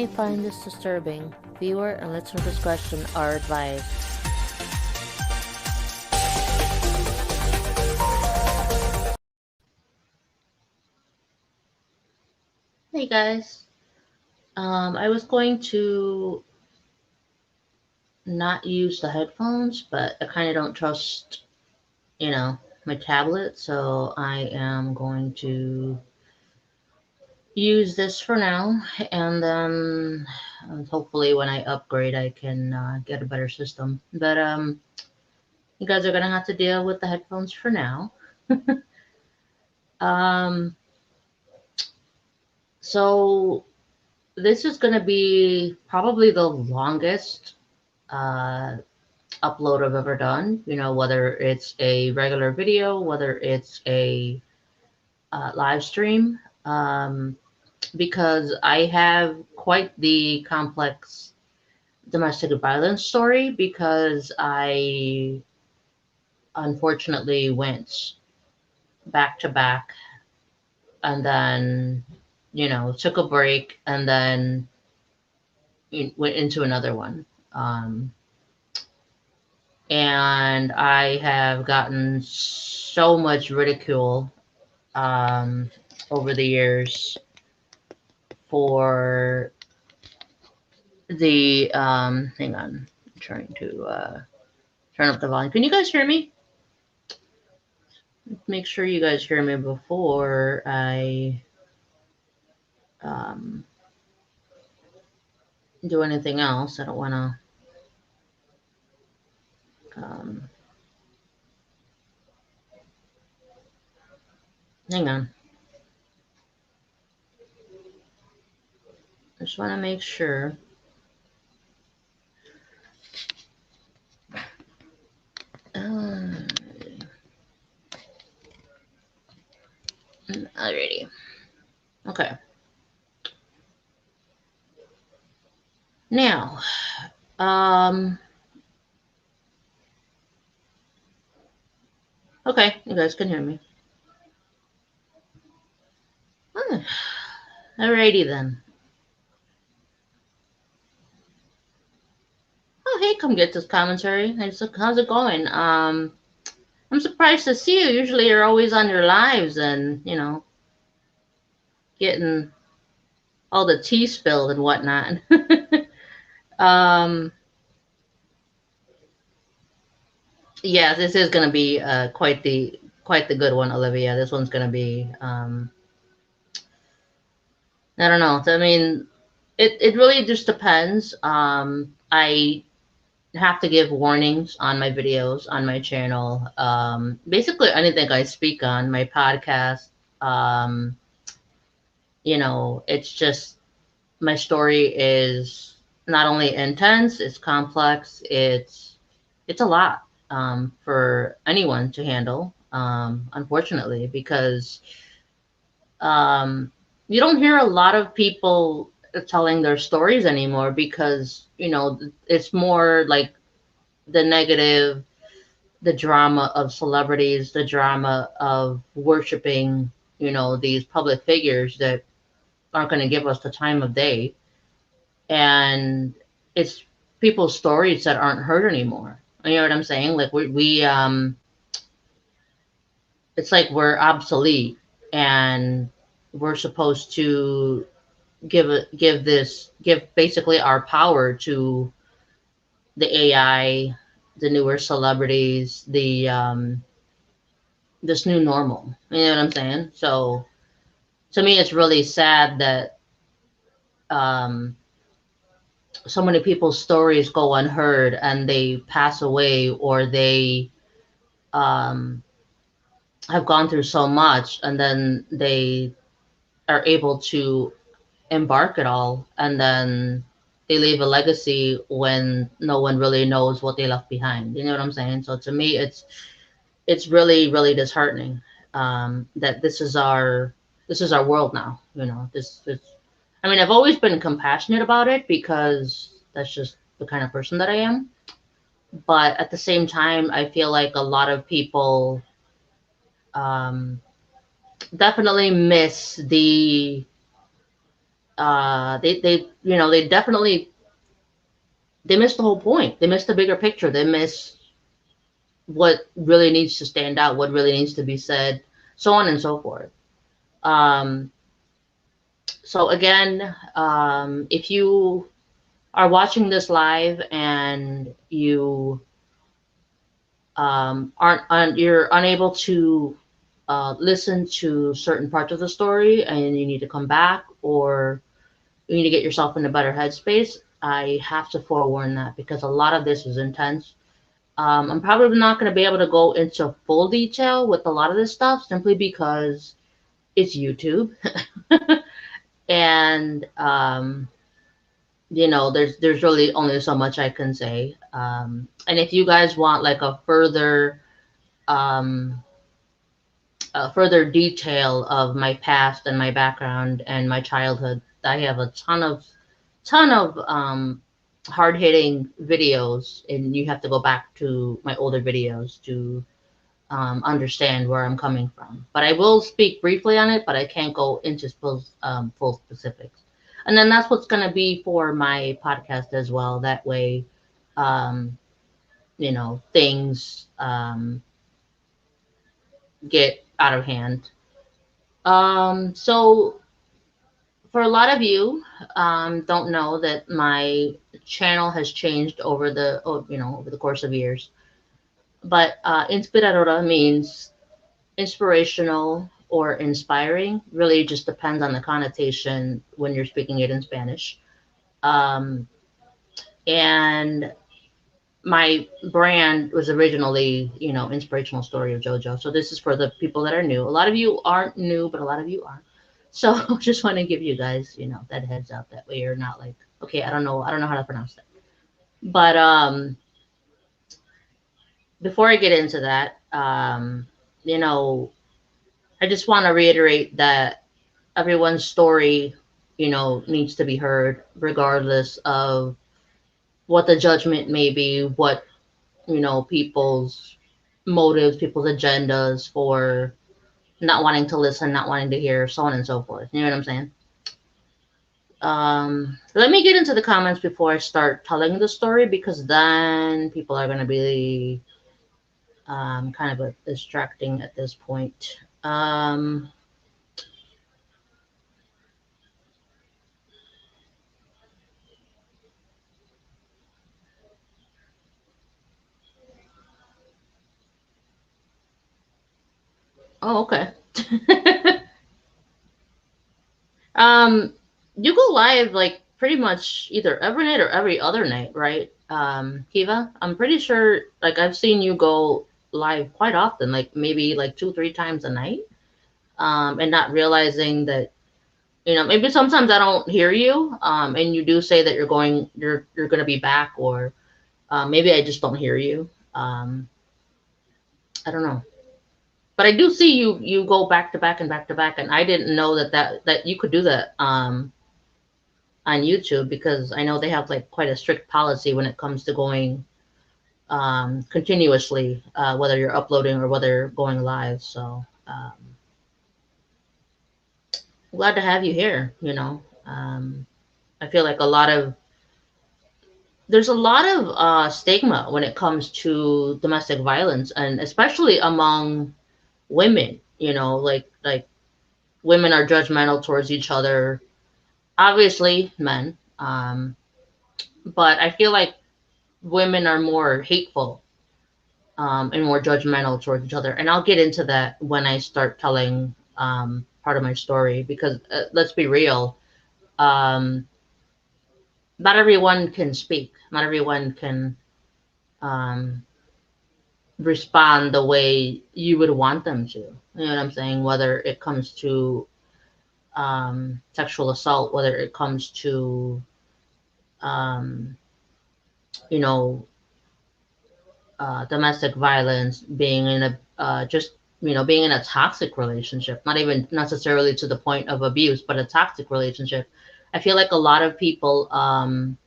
may find this disturbing. Viewer and listener discretion are advised. Hey guys, I was going to not use the headphones, but I kind of don't trust, my tablet, so I am going to use this for now, and then hopefully when I upgrade I can get a better system. But you guys are gonna have to deal with the headphones for now. um, so this is gonna be probably the longest uh, upload I've ever done. Whether it's a regular video, whether it's a live stream. Because I have quite the complex domestic violence story, because I unfortunately went back to back and then, took a break and then went into another one. And I have gotten so much ridicule over the years for the hang on, I'm trying to turn up the volume. Can you guys hear me? Make sure you guys hear me before I do anything else. I don't want to hang on. I just want to make sure. Alrighty. Okay. Now, okay, you guys can hear me. Alrighty then. Oh, hey, come get this commentary. How's it going? I'm surprised to see you. Usually you're always on your lives and, getting all the tea spilled and whatnot. Yeah, this is gonna be quite the good one, Olivia. This one's gonna be I don't know. I mean, it really just depends. I have to give warnings on my videos on my channel. Basically anything I speak on my podcast. It's just, my story is not only intense, it's complex, it's a lot for anyone to handle, unfortunately, because you don't hear a lot of people telling their stories anymore, because it's more like the negative, the drama of celebrities, the drama of worshiping these public figures that aren't going to give us the time of day, and it's people's stories that aren't heard anymore. You know what I'm saying? Like we it's like we're obsolete, and we're supposed to give basically our power to the AI, the newer celebrities, the this new normal. You know what I'm saying? So to me, it's really sad that so many people's stories go unheard and they pass away, or they have gone through so much, and then they are able to embark it all, and then they leave a legacy when no one really knows what they left behind. You know what I'm saying? So to me, it's really, really disheartening that this is our world now. I mean, I've always been compassionate about it, because that's just the kind of person that I am. But at the same time, I feel like a lot of people definitely miss the they definitely, they miss the whole point. They miss the bigger picture. They miss what really needs to stand out, what really needs to be said, so on and so forth. Um, so again, if you are watching this live and you you're unable to listen to certain parts of the story and you need to come back, or you need to get yourself in a better headspace, I have to forewarn that because a lot of this is intense. I'm probably not going to be able to go into full detail with a lot of this stuff simply because it's YouTube. And there's really only so much I can say. And if you guys want like um, a further detail of my past and my background and my childhood, I have a ton of hard hitting videos, and you have to go back to my older videos to understand where I'm coming from. But I will speak briefly on it, but I can't go into full specifics. And then that's what's going to be for my podcast as well. That way, um, things get out of hand. So for a lot of you, don't know that my channel has changed over the course of years. But inspiradora means inspirational or inspiring. Really just depends on the connotation when you're speaking it in Spanish. Um, and my brand was originally, inspirational story of JoJo. So this is for the people that are new. A lot of you aren't new, but a lot of you are. So just want to give you guys, that heads up. That way you're not like, okay, I don't know how to pronounce that. But before I get into that, you know, I just want to reiterate that everyone's story, needs to be heard, regardless of what the judgment may be, what, people's motives, people's agendas for not wanting to listen, not wanting to hear, so on and so forth. You know what I'm saying? Let me get into the comments before I start telling the story, because then people are going to be kind of distracting at this point. Oh, okay. um, you go live like pretty much either every night or every other night, right? Kiva, I'm pretty sure like I've seen you go live quite often, like maybe like 2, 3 times a night. And not realizing that, maybe sometimes I don't hear you. And you do say that you're gonna be back, or maybe I just don't hear you. I don't know. But I do see you go back to back and back to back, and I didn't know that you could do that on YouTube, because I know they have like quite a strict policy when it comes to going continuously, whether you're uploading or whether you're going live. So glad to have you here. I feel like there's a lot of stigma when it comes to domestic violence, and especially among women. Like women are judgmental towards each other, obviously men, but I feel like women are more hateful and more judgmental towards each other. And I'll get into that when I start telling part of my story, because let's be real, um, not everyone can speak, not everyone can um, respond the way you would want them to. You know what I'm saying? Whether it comes to sexual assault, whether it comes to um, you know domestic violence, being in a just being in a toxic relationship, not even necessarily to the point of abuse, but a toxic relationship. I feel like a lot of people are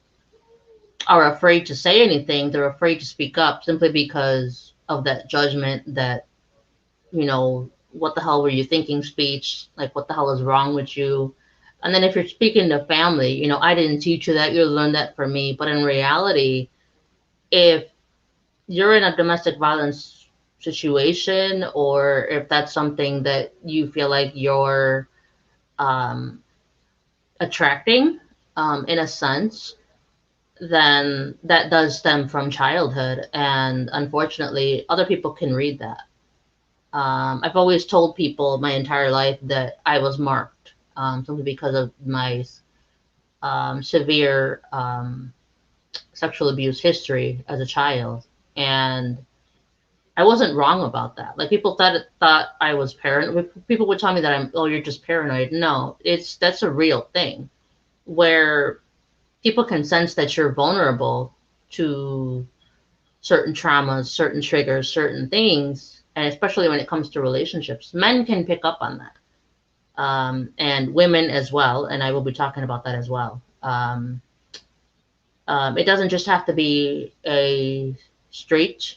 afraid to say anything. They're afraid to speak up simply because of that judgment, that what the hell were you thinking speech, like what the hell is wrong with you. And then if you're speaking to family, you know, I didn't teach you that, you learned that from me. But in reality, if you're in a domestic violence situation, or if that's something that you feel like you're um, attracting, in a sense, then that does stem from childhood. And unfortunately, other people can read that. I've always told people my entire life that I was marked, simply because of my severe sexual abuse history as a child. And I wasn't wrong about that. Like, people thought I was paranoid. People would tell me that oh, you're just paranoid. No, that's a real thing where people can sense that you're vulnerable to certain traumas, certain triggers, certain things, and especially when it comes to relationships, men can pick up on that, and women as well. And I will be talking about that as well. It doesn't just have to be a straight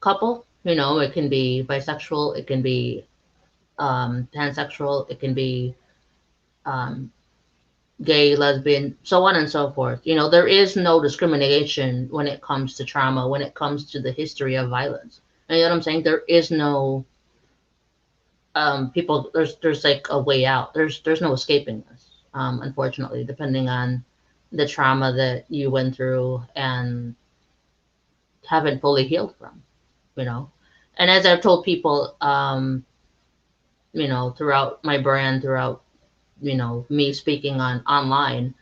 couple. You know, it can be bisexual, it can be pansexual, it can be um, gay, lesbian, so on and so forth. You know, there is no discrimination when it comes to trauma, when it comes to the history of violence. And you know what I'm saying? There is no people. There's like a way out. There's no escaping this. Unfortunately, depending on the trauma that you went through and haven't fully healed from. You know, and as I've told people, you know, throughout my brand, throughout, you know, me speaking on online,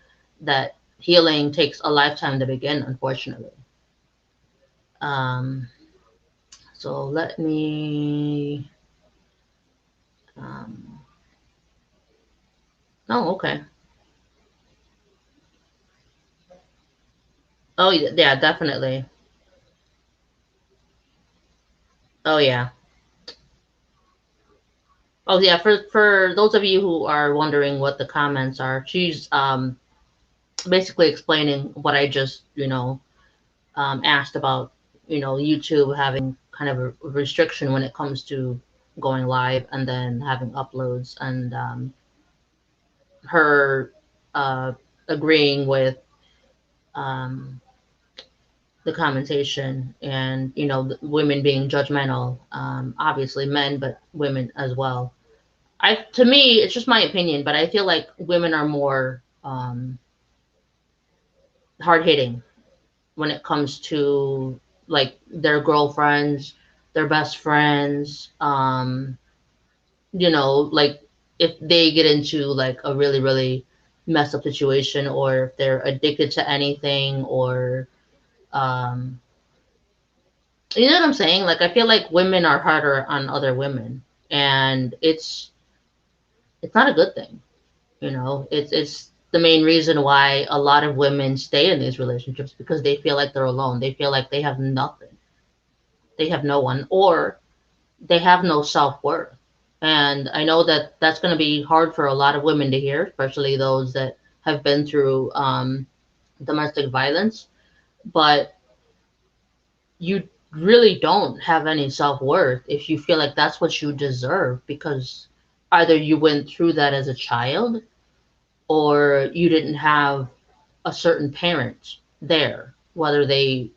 that healing takes a lifetime to begin, unfortunately. Um, so let me. Um, oh, okay. Oh, yeah, definitely. Oh, yeah. Oh, yeah. For those of you who are wondering what the comments are, she's basically explaining what I just, you know, asked about. You know, YouTube having kind of a restriction when it comes to going live and then having uploads, and her uh, agreeing with um, the commentation, and you know, the women being judgmental, obviously men, but women as well. I To me, it's just my opinion, but I feel like women are more hard hitting when it comes to like their girlfriends, their best friends, you know, like if they get into like a really really messed up situation, or if they're addicted to anything, or um you know what I'm saying? Like, I feel like women are harder on other women, and it's not a good thing. You know, it's the main reason why a lot of women stay in these relationships, because they feel like they're alone. They feel like they have nothing. They have no one, or they have no self-worth. And I know that that's going to be hard for a lot of women to hear, especially those that have been through domestic violence. But you really don't have any self-worth if you feel like that's what you deserve, because either you went through that as a child, or you didn't have a certain parent there, whether they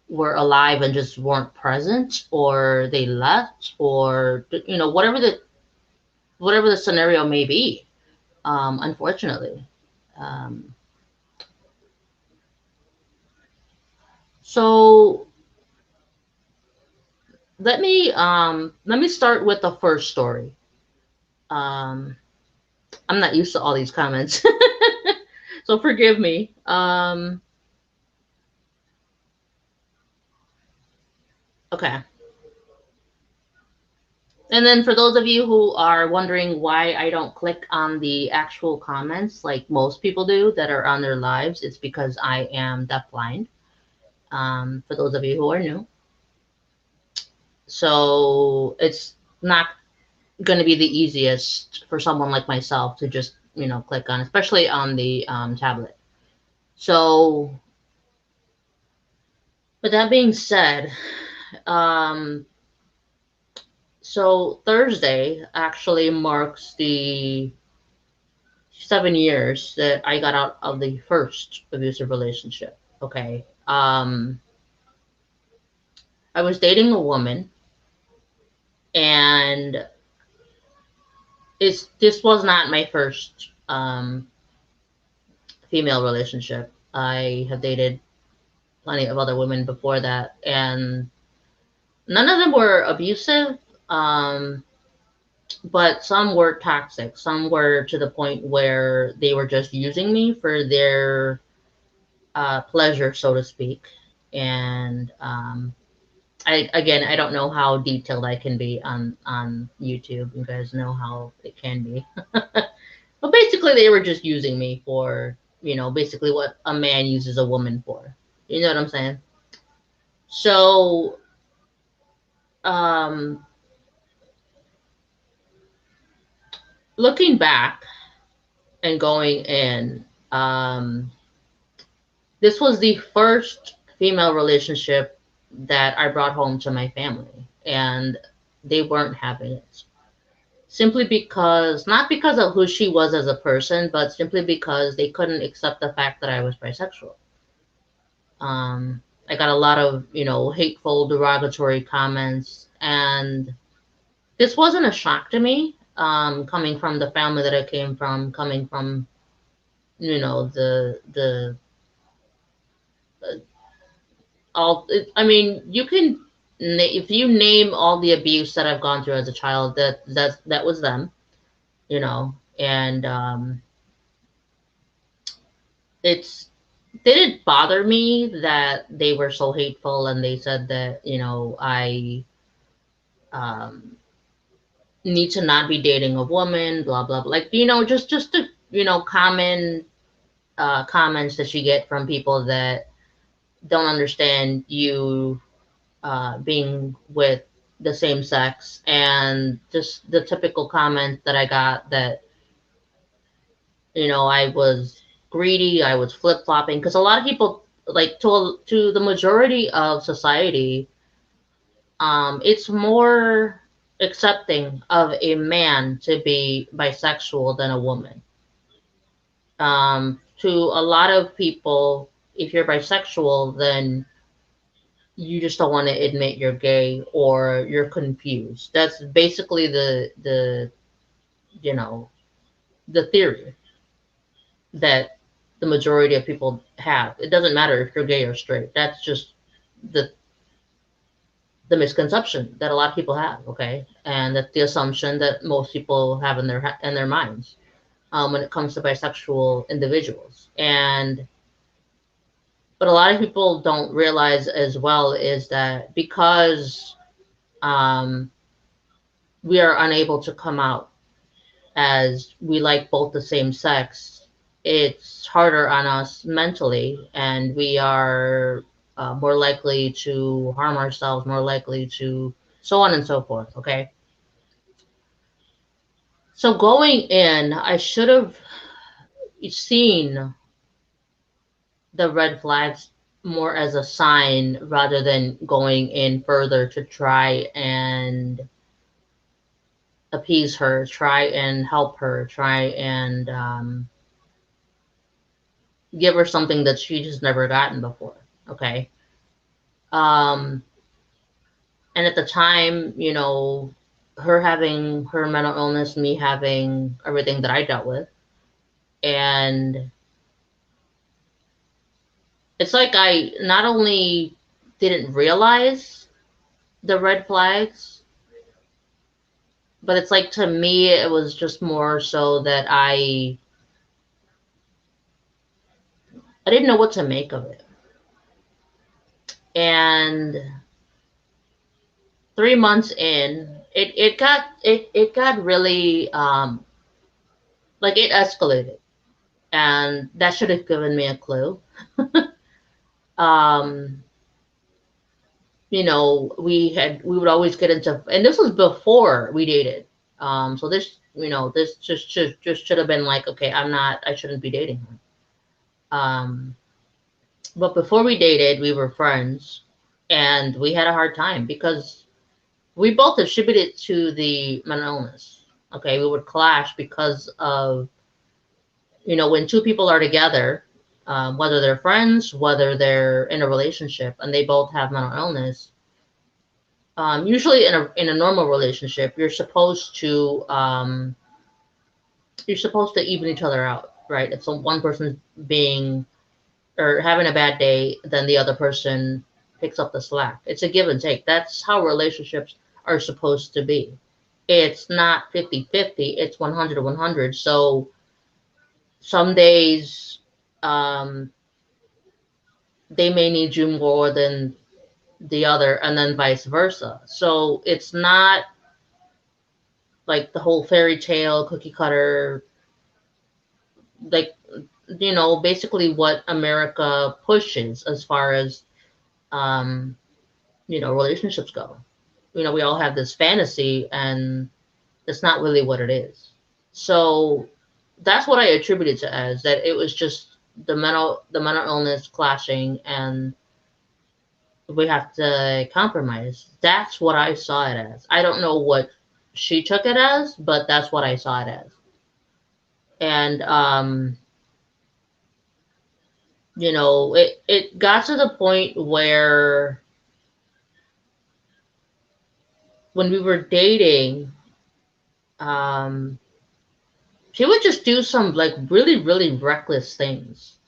were alive and just weren't present, or they left, or you know, whatever the scenario may be. Unfortunately, um, so let me start with the first story. um, I'm not used to all these comments, so forgive me. Okay. And then for those of you who are wondering why I don't click on the actual comments like most people do that are on their lives, it's because I am deafblind. For those of you who are new, so it's not going to be the easiest for someone like myself to just, you know, click on, especially on the tablet. So with that being said, um, so Thursday actually marks the 7 years that I got out of the first abusive relationship. Okay. I was dating a woman, and this was not my first female relationship. I have dated plenty of other women before that, and none of them were abusive. Um, but some were toxic. Some were to the point where they were just using me for their pleasure, so to speak. And I don't know how detailed I can be on YouTube. You guys know how it can be. But basically, they were just using me for, basically what a man uses a woman for. You know what I'm saying? So, um, looking back and going in, this was the first female relationship that I brought home to my family, and they weren't having it. Simply because, not because of who she was as a person, but simply because they couldn't accept the fact that I was bisexual. I got a lot of, hateful, derogatory comments, and this wasn't a shock to me, coming from the family that I came from, coming from, the all. I mean, you can, if you name all the abuse that I've gone through as a child, that was them, and it's didn't bother me that they were so hateful and they said that, I um, need to not be dating a woman, blah blah blah. Like, just the, common comments that you get from people that don't understand you being with the same sex, and just the typical comment that I got that, I was greedy, I was flip flopping, because a lot of people, like, to the majority of society, it's more accepting of a man to be bisexual than a woman. To a lot of people, if you're bisexual, then you just don't want to admit you're gay or you're confused. That's basically you know the theory that the majority of people have. It doesn't matter if you're gay or straight. That's just the the misconception that a lot of people have. Okay, and that's the assumption that most people have in their minds, when it comes to bisexual individuals. And but a lot of people don't realize as well is that because um, we are unable to come out as we like both the same sex, it's harder on us mentally, and we are more likely to harm ourselves, more likely to so on and so forth. Okay. So going in, I should have seen the red flags more as a sign rather than going in further to try and appease her, try and help her, try and give her something that she just never gotten before. Okay. Um, and at the time, her having her mental illness, me having everything that I dealt with, and it's like I not only didn't realize the red flags, but it's like to me it was just more so that I didn't know what to make of it. And 3 months in, it got really like it escalated, and that should have given me a clue. um, we would always get into, and this was before we dated. So this just should have been like, okay, I shouldn't be dating her. But before we dated, we were friends, and we had a hard time because we both attributed to the mental illness. Okay, we would clash because of You know, when two people are together, whether they're friends, whether they're in a relationship, and they both have mental illness, usually in a normal relationship, you're supposed to even each other out, right? If one person's being or having a bad day, then the other person picks up the slack. It's a give and take. That's how relationships are supposed to be. It's not 50-50, it's 100-100. So some days um, they may need you more than the other, and then vice versa. So it's not like the whole fairy tale cookie cutter, like, you know, basically what America pushes as far as um, you know, relationships go. You know, we all have this fantasy, and it's not really what it is. So that's what I attributed to as that it was just the mental illness clashing, and we have to compromise. That's what I saw it as. I don't know what she took it as, but that's what I saw it as. And you know, it got to the point where when we were dating, um she would just do some like really, really reckless things.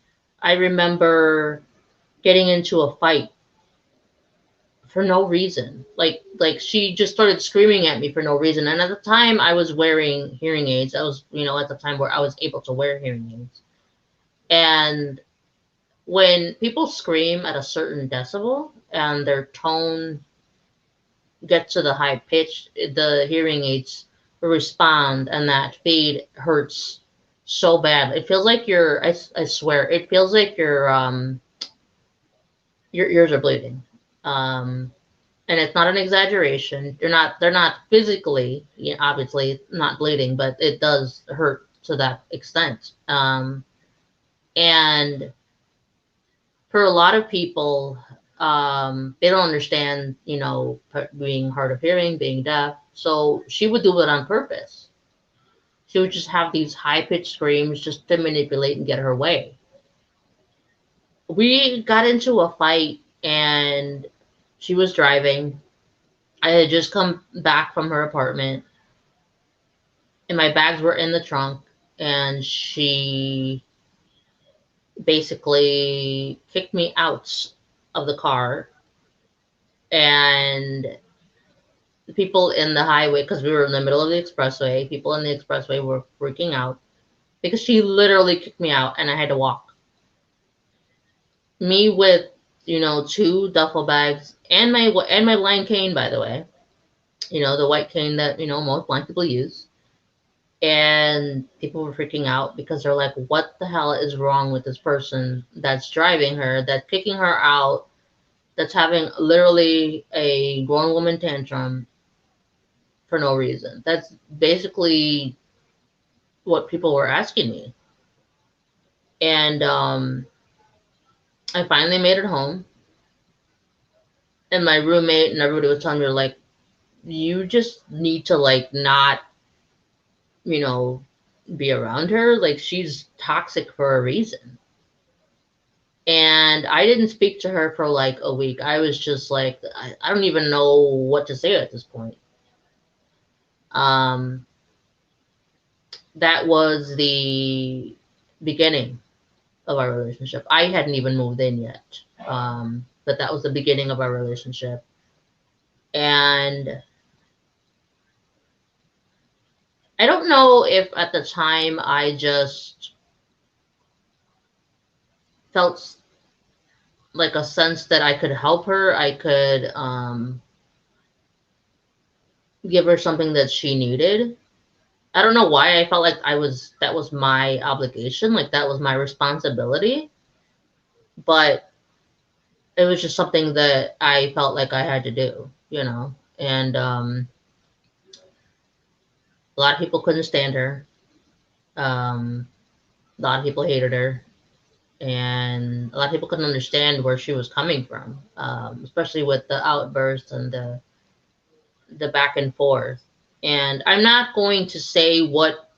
I remember getting into a fight for no reason. Like she just started screaming at me for no reason. And at the time I was wearing hearing aids. I was, you know, at the time where I was able to wear hearing aids. And when people scream at a certain decibel and their tone gets to the high pitch, the hearing aids respond, and that fade hurts so bad. It feels like I swear, it feels like your ears are bleeding. Um, and it's not an exaggeration. They're not physically, you know, obviously not bleeding, but it does hurt to that extent. And for a lot of people, they don't understand, you know, being hard of hearing, being deaf. So she would do it on purpose. She would just have these high pitched screams just to manipulate and get her way. We got into a fight, and she was driving. I had just come back from her apartment, and my bags were in the trunk, and she basically kicked me out of the car. And the people in the highway, because we were in the middle of the expressway, people in the expressway were freaking out because she literally kicked me out, and I had to walk. Me with, you know, two duffel bags and my blind cane, by the way, you know, the white cane that, you know, most blind people use. And people were freaking out because they're like, what the hell is wrong with this person that's driving her, that's kicking her out, that's having literally a grown woman tantrum for no reason? That's basically what people were asking me. And I finally made it home, and my roommate and everybody was telling me, like, you just need to, like, not, you know, be around her. Like, she's toxic for a reason. And I didn't speak to her for like a week. I was just like, I don't even know what to say at this point. Um, that was the beginning of our relationship. I hadn't even moved in yet. But that was the beginning of our relationship. And I don't know if at the time I just felt like a sense that I could help her. I could give her something that she needed. I don't know why I felt like that was my obligation, like that was my responsibility, but it was just something that I felt like I had to do, you know. And a lot of people couldn't stand her. A lot of people hated her, and a lot of people couldn't understand where she was coming from, especially with the outbursts and the back and forth. And I'm not going to say what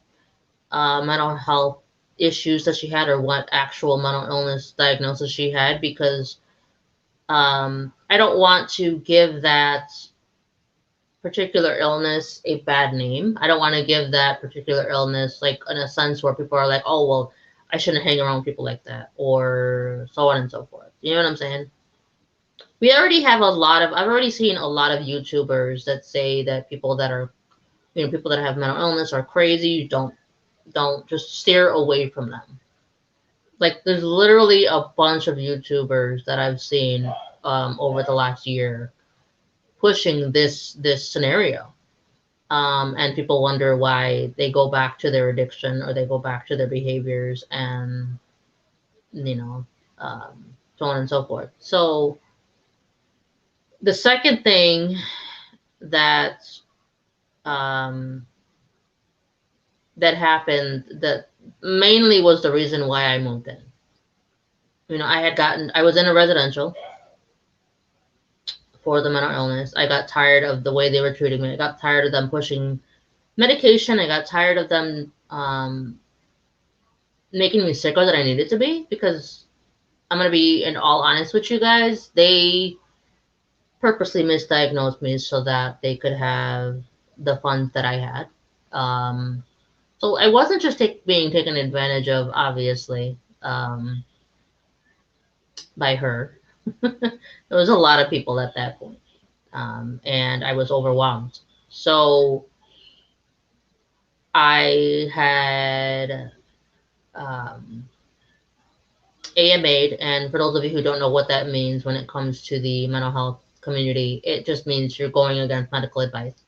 mental health issues that she had or what actual mental illness diagnosis she had, because I don't want to give that particular illness a bad name. I don't want to give that particular illness, like, in a sense where people are like, oh, well, I shouldn't hang around people like that, or so on and so forth. You know what I'm saying? We already have a lot of, I've already seen a lot of YouTubers that say that people that are, people that have mental illness are crazy. Don't just steer away from them. Like, there's literally a bunch of YouTubers that I've seen over the last year pushing this scenario. And people wonder why they go back to their addiction or they go back to their behaviors, and you know, so on and so forth. So the second thing that um, that happened, that mainly was the reason why I moved in. I was in a residential for the mental illness. I got tired of the way they were treating me. I got tired of them pushing medication. I got tired of them making me sicker than I needed to be, because I'm going to be in all honest with you guys. They purposely misdiagnosed me so that they could have the funds that I had. So I wasn't just being taken advantage of, obviously, by her. There was a lot of people at that point, and I was overwhelmed. So I had AMA'd, and for those of you who don't know what that means when it comes to the mental health community, it just means you're going against medical advice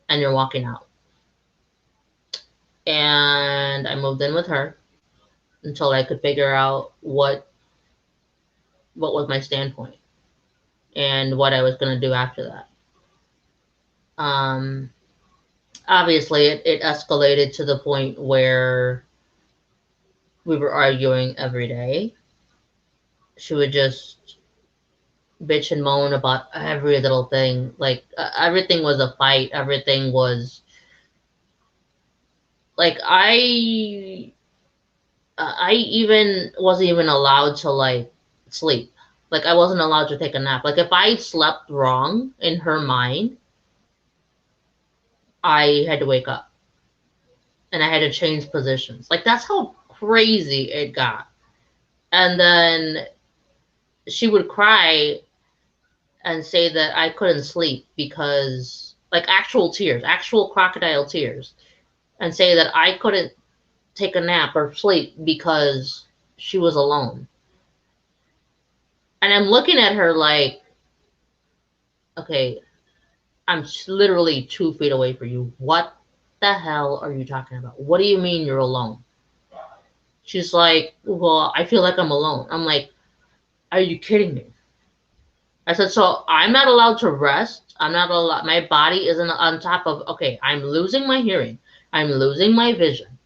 and you're walking out. And I moved in with her until I could figure out what was my standpoint and what I was going to do after that. Obviously, it escalated to the point where we were arguing every day. She would just bitch and moan about every little thing. Like, everything was a fight. Everything was like, I even wasn't even allowed to, like, sleep. Like, I wasn't allowed to take a nap. Like, if I slept wrong in her mind, I had to wake up and I had to change positions. Like, that's how crazy it got. And then she would cry and say that I couldn't sleep because, like, actual tears, actual crocodile tears, and say that I couldn't take a nap or sleep because she was alone. And I'm looking at her like, okay, I'm literally 2 feet away from you. What the hell are you talking about? What do you mean you're alone? She's like, well, I feel like I'm alone. I'm like, are you kidding me? I said, so I'm not allowed to rest. I'm not allowed. My body isn't on top of, okay, I'm losing my hearing. I'm losing my vision.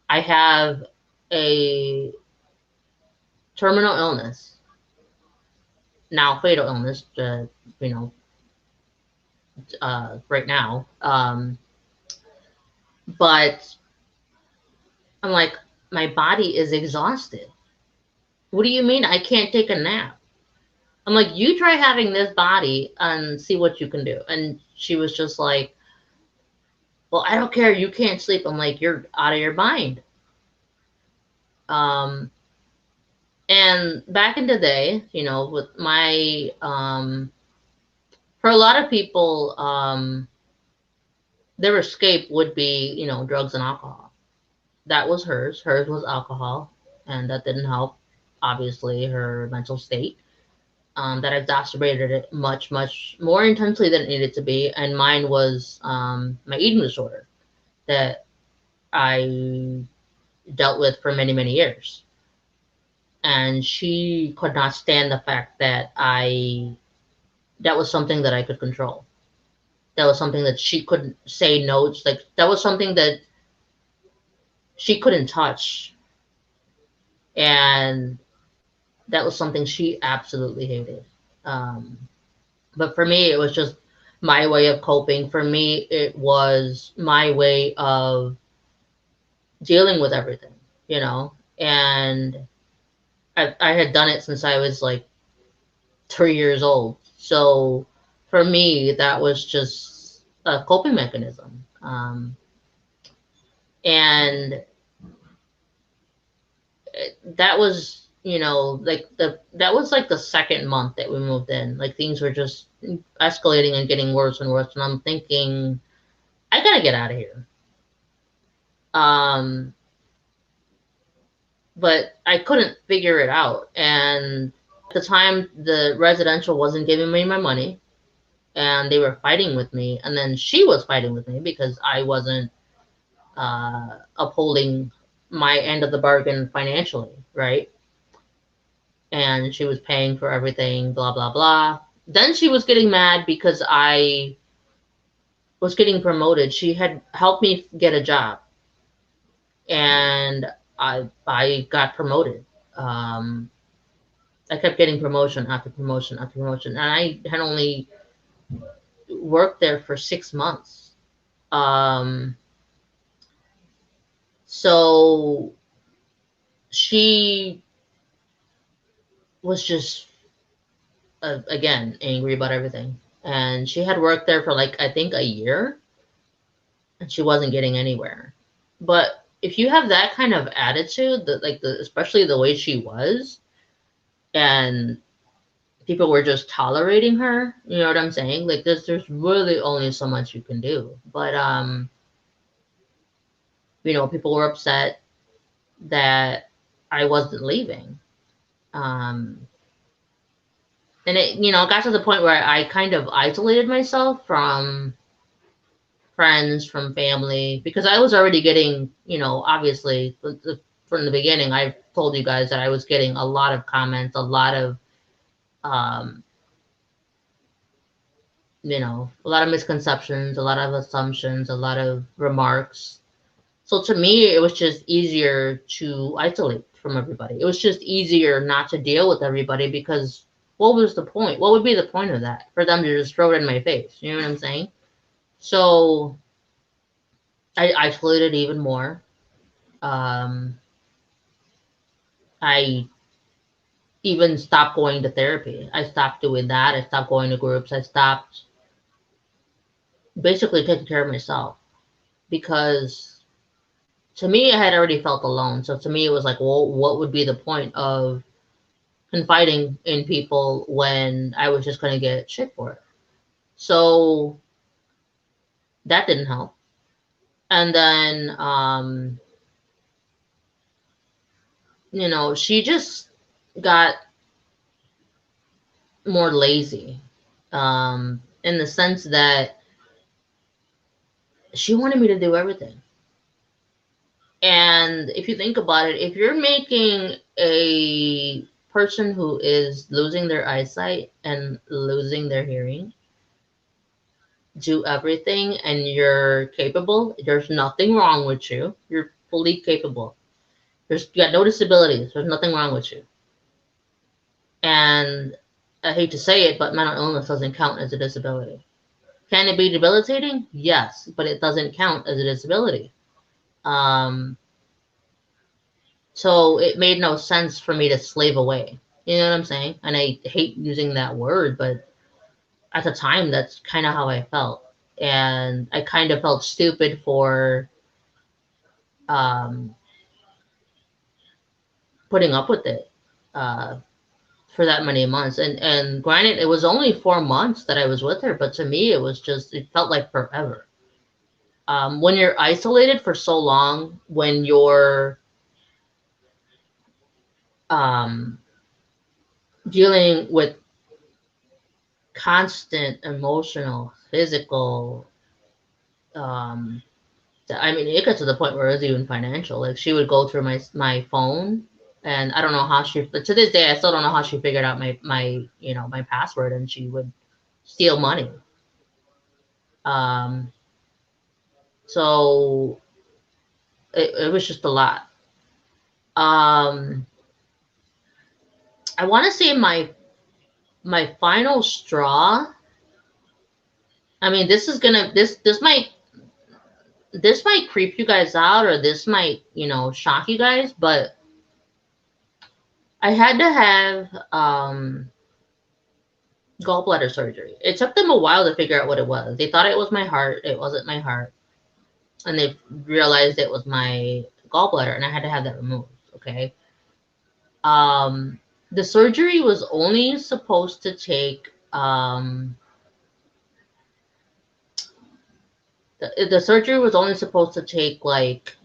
I have a terminal illness, now fatal illness, right now. But I'm like, my body is exhausted. What do you mean I can't take a nap? I'm like, you try having this body and see what you can do. And she was just like, well, I don't care. You can't sleep. I'm like, you're out of your mind. And back in the day, with my, for a lot of people, their escape would be, drugs and alcohol. That was hers. Hers was alcohol, and that didn't help, obviously, her mental state. That exacerbated it much, much more intensely than it needed to be. And mine was my eating disorder that I dealt with for many, many years. And she could not stand the fact that that was something that I could control. That was something that she couldn't say no. It's like, that was something that she couldn't touch. And that was something she absolutely hated. But for me, it was just my way of coping. For me, it was my way of dealing with everything. you know, and I had done it since I was like 3 years old. So for me, that was just a coping mechanism. And that was, you know, like that was like the second month that we moved in. Like things were just escalating and getting worse and worse. And I'm thinking, I gotta get out of here. Um, but I couldn't figure it out. And at the time, the residential wasn't giving me my money, and they were fighting with me. And then she was fighting with me because I wasn't upholding my end of the bargain financially, right? And she was paying for everything, blah, blah, blah. Then she was getting mad because I was getting promoted. She had helped me get a job, and I got promoted. Um, I kept getting promotion after promotion after promotion, and I had only worked there for 6 months. Um, so she was just again angry about everything, and she had worked there for like I think a year, and she wasn't getting anywhere. But if you have that kind of attitude, that like the especially the way she was, and people were just tolerating her, you know what I'm saying? Like there's really only so much you can do. But you know, people were upset that I wasn't leaving. Um, and it, you know, got to the point where I kind of isolated myself from friends, from family, because I was already getting, you know, obviously from the beginning, I told you guys that I was getting a lot of comments, a lot of, um, you know, a lot of misconceptions, a lot of assumptions, a lot of remarks. So to me, it was just easier to isolate from everybody. It was just easier not to deal with everybody because what was the point? What would be the point of that? For them to just throw it in my face. You know what I'm saying? So I isolated even more. Um, I even stopped going to therapy. I stopped doing that. I stopped going to groups. I stopped basically taking care of myself because to me, I had already felt alone. So to me, it was like, well, what would be the point of confiding in people when I was just going to get shit for it? So that didn't help. And then, you know, she just got more lazy in the sense that she wanted me to do everything. And if you think about it, if you're making a person who is losing their eyesight and losing their hearing do everything and you're capable, there's nothing wrong with you. You're fully capable. You got no disabilities. There's nothing wrong with you. And I hate to say it, but mental illness doesn't count as a disability. Can it be debilitating? Yes, but it doesn't count as a disability. Um, So it made no sense for me to slave away. You know what I'm saying? And I hate using that word, but at the time, that's kind of how I felt. And I kind of felt stupid for um, putting up with it uh, for that many months. And granted, it was only 4 months that I was with her, but to me, it was just, it felt like forever. When you're isolated for so long, when you're um, dealing with constant emotional, physical, um, I mean, it got to the point where it was even financial. Like she would go through my phone, and I don't know how she. But to this day, I still don't know how she figured out my you know my password, and she would steal money. Um, so it was just a lot. Um, I want to say my final straw. I mean, this is gonna this might this might creep you guys out, or this might, you know, shock you guys, but I had to have gallbladder surgery. It took them a while to figure out what it was. They thought it was my heart. It wasn't my heart. And they realized it was my gallbladder, and I had to have that removed. Okay. The surgery was only supposed to take the surgery was only supposed to take like,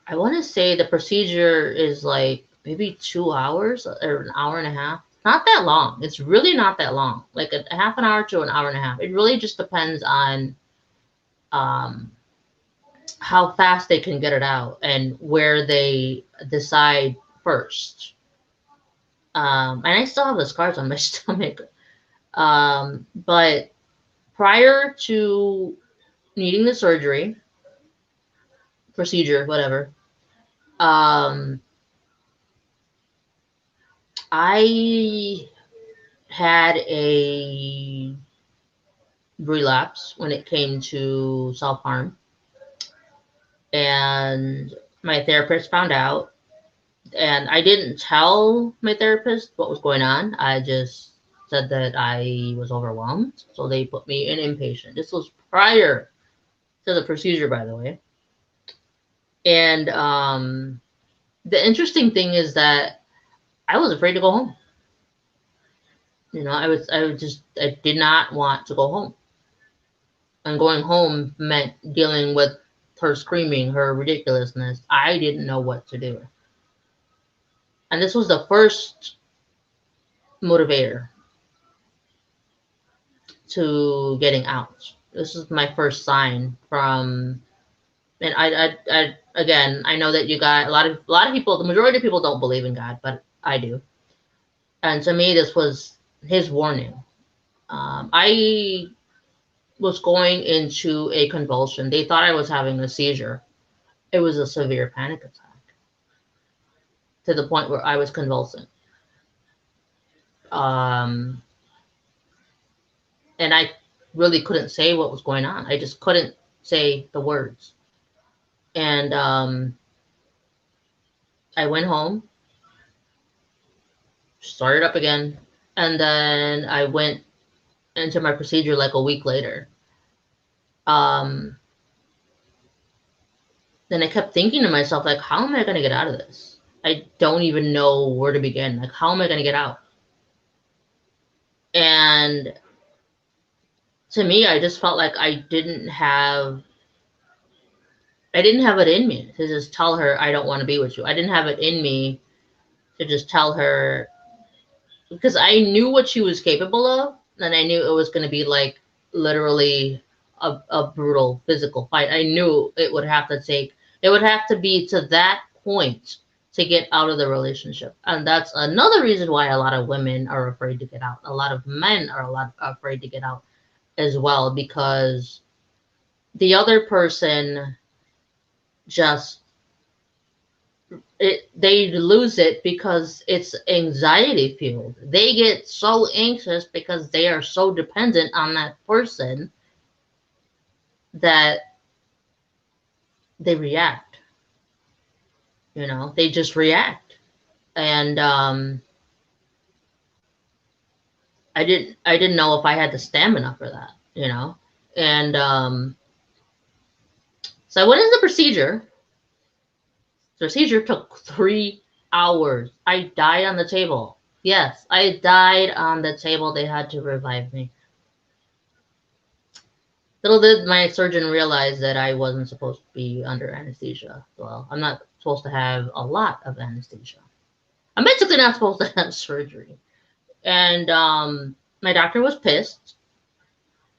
I want to say the procedure is like maybe 2 hours or an hour and a half. Not that long. It's really not that long. Like a half an hour to an hour and a half. It really just depends on how fast they can get it out and where they decide first. And I still have the scars on my stomach. But prior to needing the surgery, procedure, whatever, I had a relapse when it came to self-harm. And my therapist found out, and I didn't tell my therapist what was going on. I just said that I was overwhelmed. So they put me in inpatient. This was prior to the procedure, by the way. And the interesting thing is that I was afraid to go home. You know, I did not want to go home. And going home meant dealing with her screaming, her ridiculousness. I didn't know what to do. And this was the first motivator to getting out. This is my first sign from, and I again, I know that you got a lot of people, the majority of people don't believe in God, but I do. And to me, this was his warning. I was going into a convulsion. They thought I was having a seizure. It was a severe panic attack to the point where I was convulsing. And I really couldn't say what was going on. I just couldn't say the words. And I went home, started up again, and then I went into my procedure like a week later. Then I kept thinking to myself, like, how am I going to get out of this? I don't even know where to begin. Like, how am I going to get out? And to me, I just felt like I didn't have it in me to just tell her I don't want to be with you. I didn't have it in me to just tell her, because I knew what she was capable of, and I knew it was going to be like literally a brutal physical fight. I knew it would have to be to that point to get out of the relationship. And that's another reason why a lot of women are afraid to get out. A lot of men are afraid to get out as well, because the other person just they lose it because it's anxiety fueled. They get so anxious because they are so dependent on that person that they react. You know, they just react. And I didn't know if I had the stamina for that, you know. And so I went into the procedure. The procedure took 3 hours. I died on the table. Yes, I died on the table. They had to revive me. Little did my surgeon realize that I wasn't supposed to be under anesthesia. Well, I'm not supposed to have a lot of anesthesia. I'm basically not supposed to have surgery. And my doctor was pissed,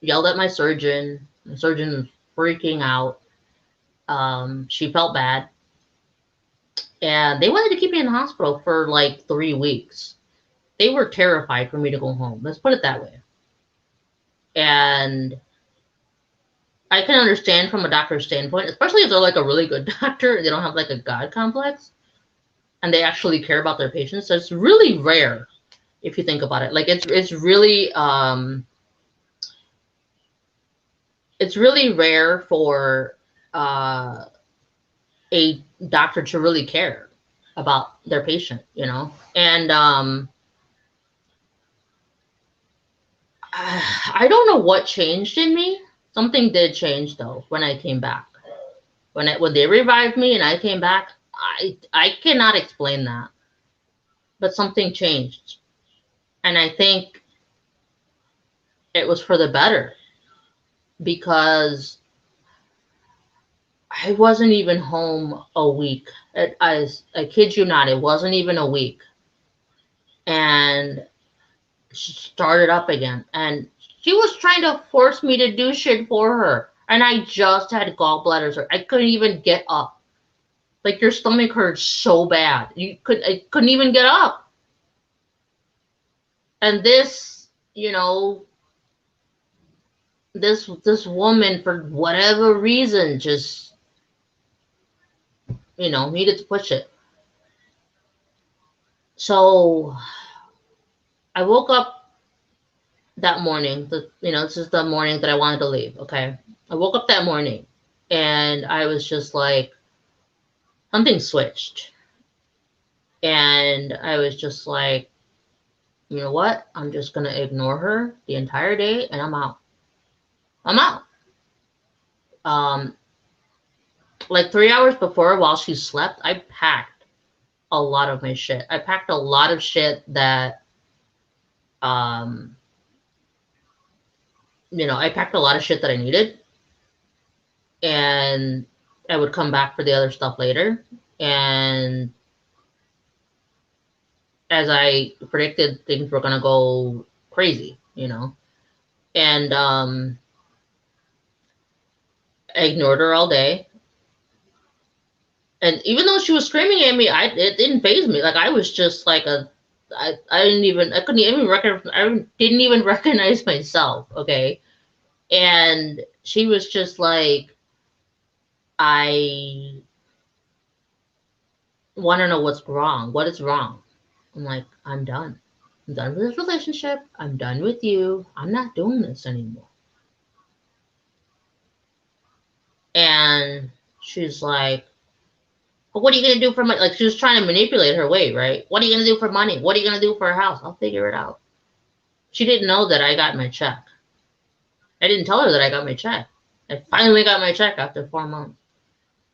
yelled at my surgeon. My surgeon was freaking out. She felt bad. And they wanted to keep me in the hospital for like 3 weeks. They were terrified for me to go home. Let's put it that way. And I can understand from a doctor's standpoint, especially if they're like a really good doctor and they don't have like a God complex and they actually care about their patients. So it's really rare if you think about it. Like it's really it's really rare for uh, a doctor to really care about their patient, you know? And I don't know what changed in me. Something did change though when I came back. When they revived me and I came back, I cannot explain that. But something changed. And I think it was for the better because I wasn't even home a week. I kid you not, it wasn't even a week. And she started up again. And she was trying to force me to do shit for her. And I just had gallbladders. I couldn't even get up. Like your stomach hurts so bad. I couldn't even get up. And this, you know, this woman for whatever reason just, you know, needed to push it. So I woke up that morning. This is the morning that I wanted to leave. Okay, I woke up that morning, and I was just like, something switched, and I was just like, you know what? I'm just gonna ignore her the entire day, and I'm out. I'm out. Um, like 3 hours before, while she slept, I packed a lot of my shit. I packed a lot of shit that, um, I packed a lot of shit that I needed, and I would come back for the other stuff later. And as I predicted, things were gonna go crazy, you know. And I ignored her all day. And even though she was screaming at me, it didn't faze me. Like I was just like I couldn't even recognize, I didn't even recognize myself. Okay, and she was just like, I want to know what's wrong. What is wrong? I'm like, I'm done. I'm done with this relationship. I'm done with you. I'm not doing this anymore. And she's like, but what are you going to do for money? Like, she was trying to manipulate her way, right? What are you going to do for money? What are you going to do for a house? I'll figure it out. She didn't know that I got my check. I didn't tell her that I got my check. I finally got my check after 4 months.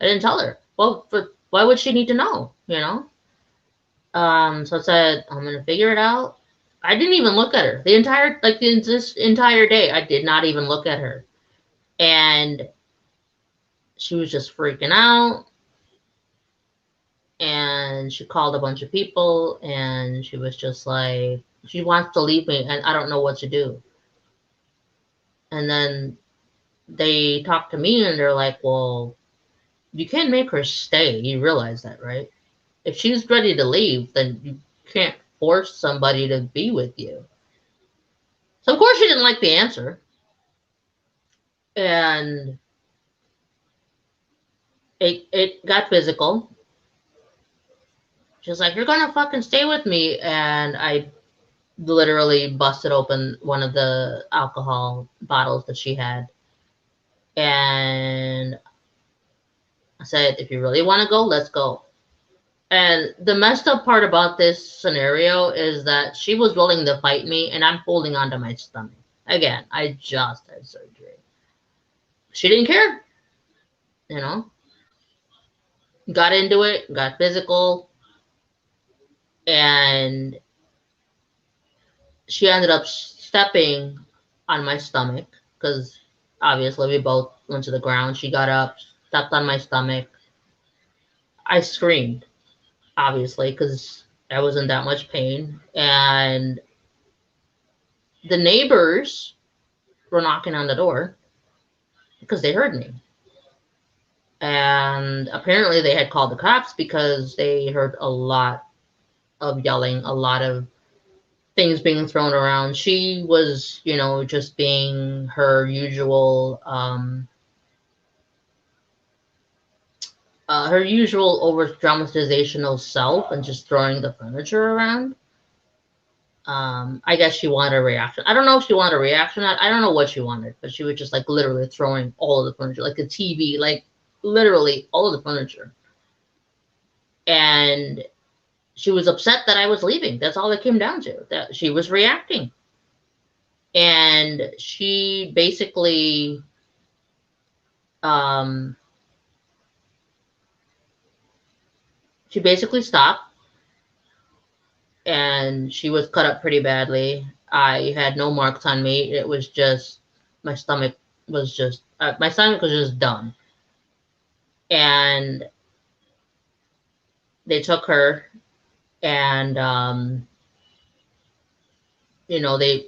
I didn't tell her. Well, why would she need to know, you know? So I said, I'm going to figure it out. I didn't even look at her. This entire day, I did not even look at her. And she was just freaking out. And she called a bunch of people, and she was just like, she wants to leave me, and I don't know what to do. And then they talked to me, and they're like, well, you can't make her stay. You realize that, right? If she's ready to leave, then you can't force somebody to be with you. So of course she didn't like the answer. And it got physical. She was like, you're gonna fucking stay with me. And I literally busted open one of the alcohol bottles that she had. And I said, if you really want to go, let's go. And the messed up part about this scenario is that she was willing to fight me, and I'm holding onto my stomach. Again, I just had surgery. She didn't care, you know? Got into it, got physical, and she ended up stepping on my stomach because obviously we both went to the ground. She got up, stepped on my stomach. I screamed, obviously, because I was in that much pain. And the neighbors were knocking on the door because they heard me. And apparently they had called the cops because they heard a lot of yelling, a lot of things being thrown around. She was, just being her usual over dramatizational self and just throwing the furniture around. I guess she wanted a reaction. I don't know if she wanted a reaction. I don't know what she wanted, but she was just like literally throwing all of the furniture, like the TV, like literally all of the furniture. And she was upset that I was leaving. That's all it came down to. That she was reacting. And she basically um stopped, and she was cut up pretty badly. I had no marks on me. It was just my stomach was just done. And they took her, and you know, they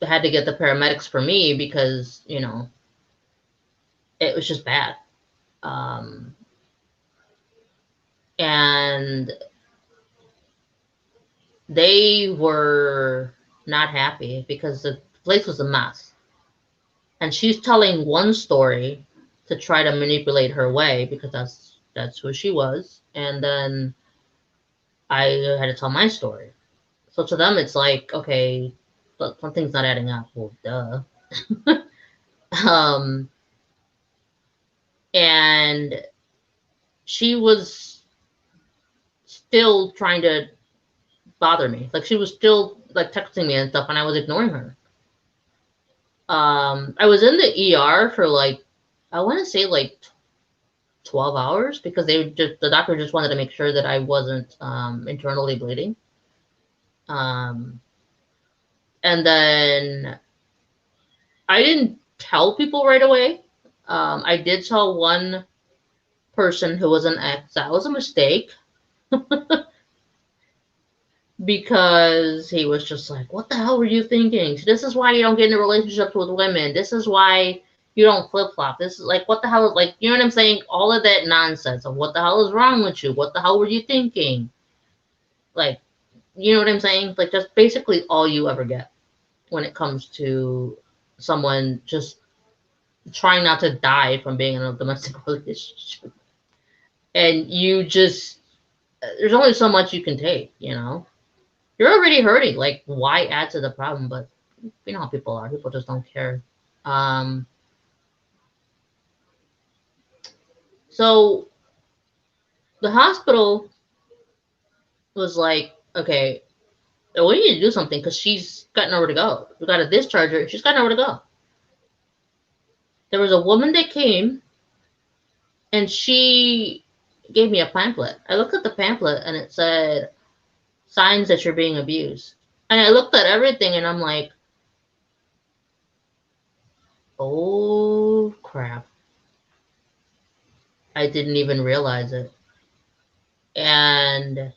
had to get the paramedics for me because, you know, it was just bad. And they were not happy because the place was a mess. And she's telling one story to try to manipulate her way because that's who she was. And then I had to tell my story. So to them, it's like, okay, but something's not adding up. Well, duh. And she was still trying to bother me. Like she was still like texting me and stuff, and I was ignoring her. I was in the ER for like, I want to say like 12 hours because the doctor just wanted to make sure that I wasn't internally bleeding. And then I didn't tell people right away. I did tell one person who was an ex. That was a mistake. Because he was just like, what the hell were you thinking? This is why you don't get into relationships with women. This is why you don't flip-flop. This is like, what the hell? Like, you know what I'm saying? All of that nonsense of what the hell is wrong with you? What the hell were you thinking? Like, you know what I'm saying? Like, that's basically all you ever get when it comes to someone just trying not to die from being in a domestic relationship. And you just, there's only so much you can take, you know? You're already hurting. Like, why add to the problem? But you know how people are. People just don't care. So the hospital was like, okay, we need to do something because she's got nowhere to go. We got to discharge her. She's got nowhere to go. There was a woman that came, and she gave me a pamphlet. I looked at the pamphlet, and it said, signs that you're being abused. And I looked at everything, and I'm like, oh, crap. I didn't even realize it. And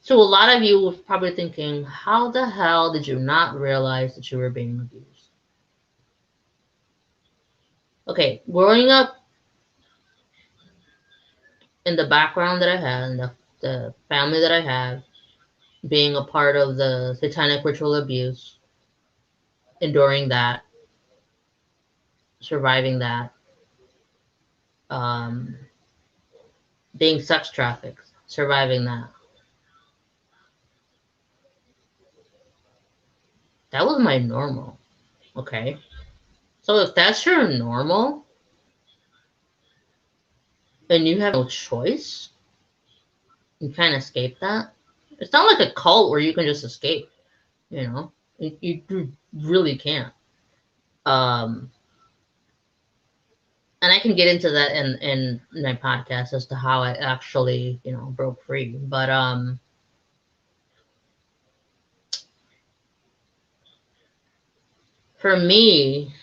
so a lot of you were probably thinking, how the hell did you not realize that you were being abused? Okay, growing up in the background that I had, and the family that I had, being a part of the satanic ritual abuse, enduring that, surviving that, being sex trafficked, surviving that. That was my normal, okay? So if that's your normal, and you have no choice, you can't escape that. It's not like a cult where you can just escape, you know? You really can't. And I can get into that in my podcast as to how I actually, you know, broke free. But for me,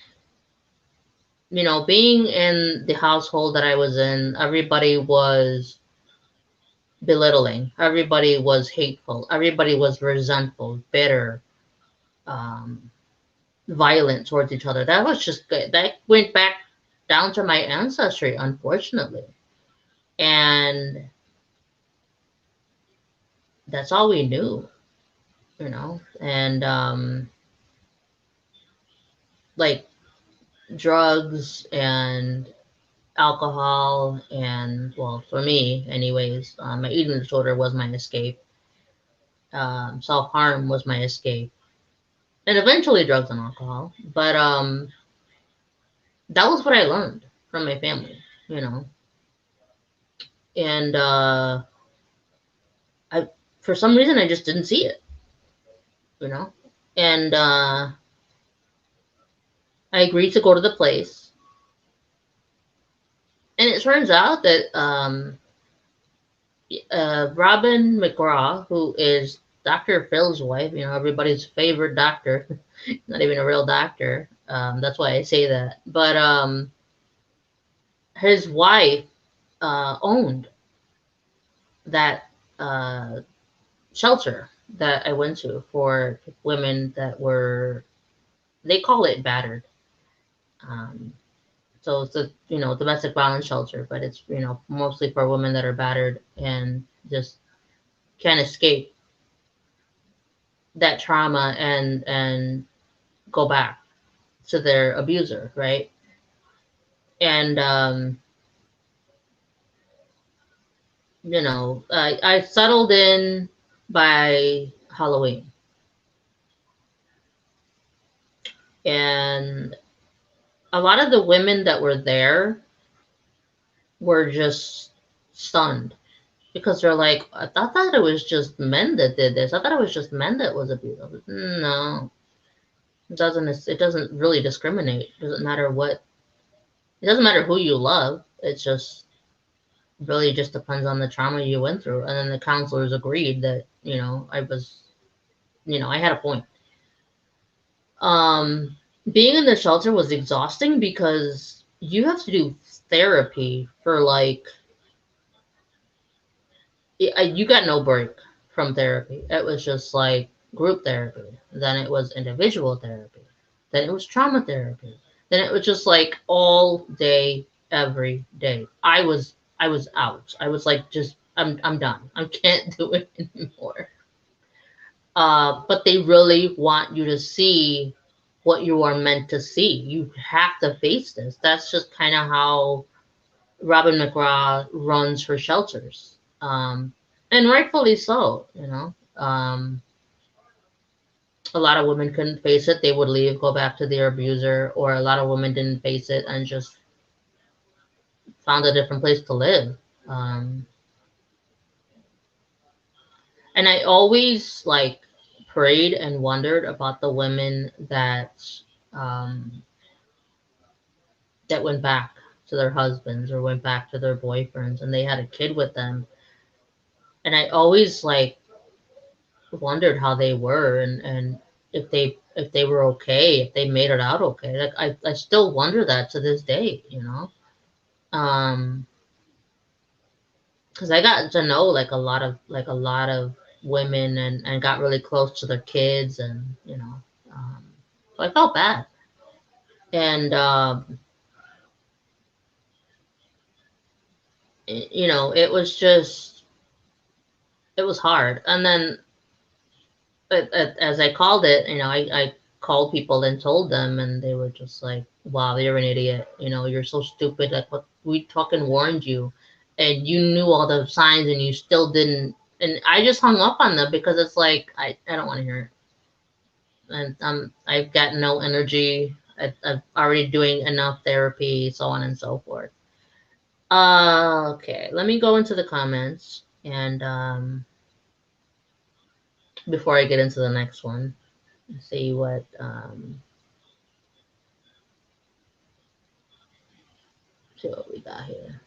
you know, being in the household that I was in, everybody was belittling. Everybody was hateful. Everybody was resentful, bitter, violent towards each other. That was just good. That went back down to my ancestry, unfortunately. And that's all we knew, you know? And like drugs and alcohol, and well, for me anyways, my eating disorder was my escape. Self-harm was my escape. And eventually drugs and alcohol. But that was what I learned from my family, you know. And I, for some reason, I just didn't see it, you know. And I agreed to go to the place. And it turns out that Robin McGraw, who is Dr. Phil's wife, you know, everybody's favorite doctor, not even a real doctor. That's why I say that. But his wife owned that shelter that I went to for women that were, they call it battered. Um, so it's a, you know, domestic violence shelter, but it's, you know, mostly for women that are battered and just can't escape that trauma and go back to their abuser, right? And you know, I settled in by Halloween, and a lot of the women that were there were just stunned because they're like, I thought it was just men that did this. I thought it was just men that was abused. No, it doesn't. It doesn't really discriminate. It doesn't matter what. It doesn't matter who you love. It's just really just depends on the trauma you went through. And then the counselors agreed that, you know, I was, you know, I had a point. Um, Being in the shelter was exhausting because you have to do therapy for like, you got no break from therapy. It was just like group therapy. Then it was individual therapy. Then it was trauma therapy. Then it was just like all day, every day. I was out. I was like, just I'm done. I can't do it anymore. But they really want you to see what you are meant to see. You have to face this. That's just kind of how Robin McGraw runs her shelters. And rightfully so, you know. A lot of women couldn't face it. They would leave, go back to their abuser, or a lot of women didn't face it and just found a different place to live. Um, and I always like prayed and wondered about the women um, that went back to their husbands or went back to their boyfriends and they had a kid with them. And I always like wondered how they were and if they were okay, if they made it out okay. Like I still wonder that to this day, you know. Um, because I got to know like a lot of women and got really close to their kids and you know, um, so I felt bad and you know it was just it was hard and then as I called it, you know, I called people and told them, and they were just like, "Wow, you're an idiot. You know, you're so stupid. Like, what we fucking warned you, and you knew all the signs, and you still didn't." And I just hung up on them because it's like I don't want to hear it, and I've got no energy. I'm already doing enough therapy, so on and so forth. Okay, let me go into the comments and before I get into the next one, see what see what we got here.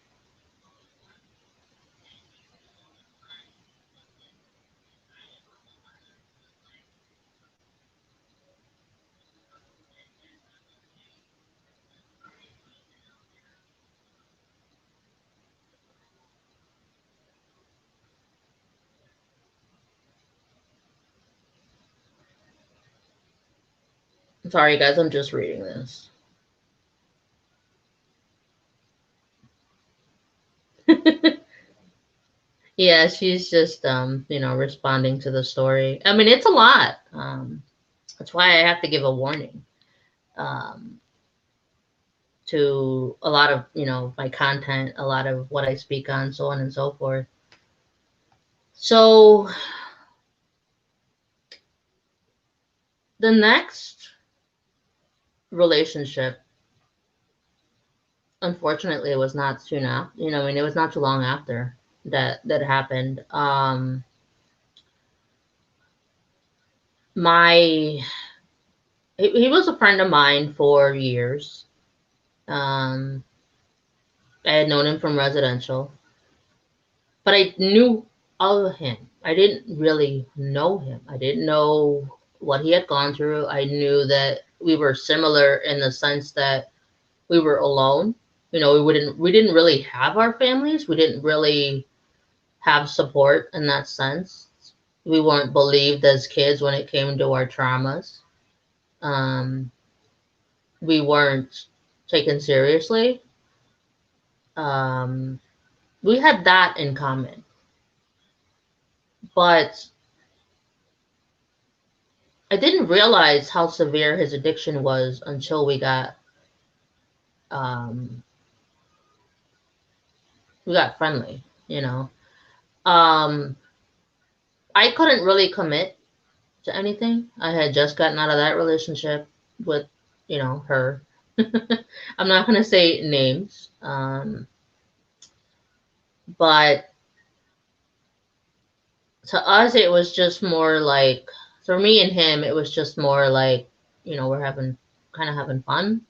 Sorry, guys, I'm just reading this. Yeah, she's just you know, responding to the story. I mean, it's a lot. That's why I have to give a warning um, to a lot of, you know, my content, a lot of what I speak on, so on and so forth. So The next relationship, unfortunately, it was not soon after. I mean, it was not too long after that happened. My he was a friend of mine for years. Um, I had known him from residential, but I knew of him. I didn't really know him. I didn't know what he had gone through. I knew that we were similar in the sense that we were alone. We didn't really have our families. We didn't really have support in that sense. We weren't believed as kids when it came to our traumas. Um, we weren't taken seriously. Um, we had that in common, but I didn't realize how severe his addiction was until um, we got friendly. Um, I couldn't really commit to anything. I had just gotten out of that relationship with, her. I'm not gonna say names, but to us, it was just more like, for me and him, it was just more like, we're kind of having fun.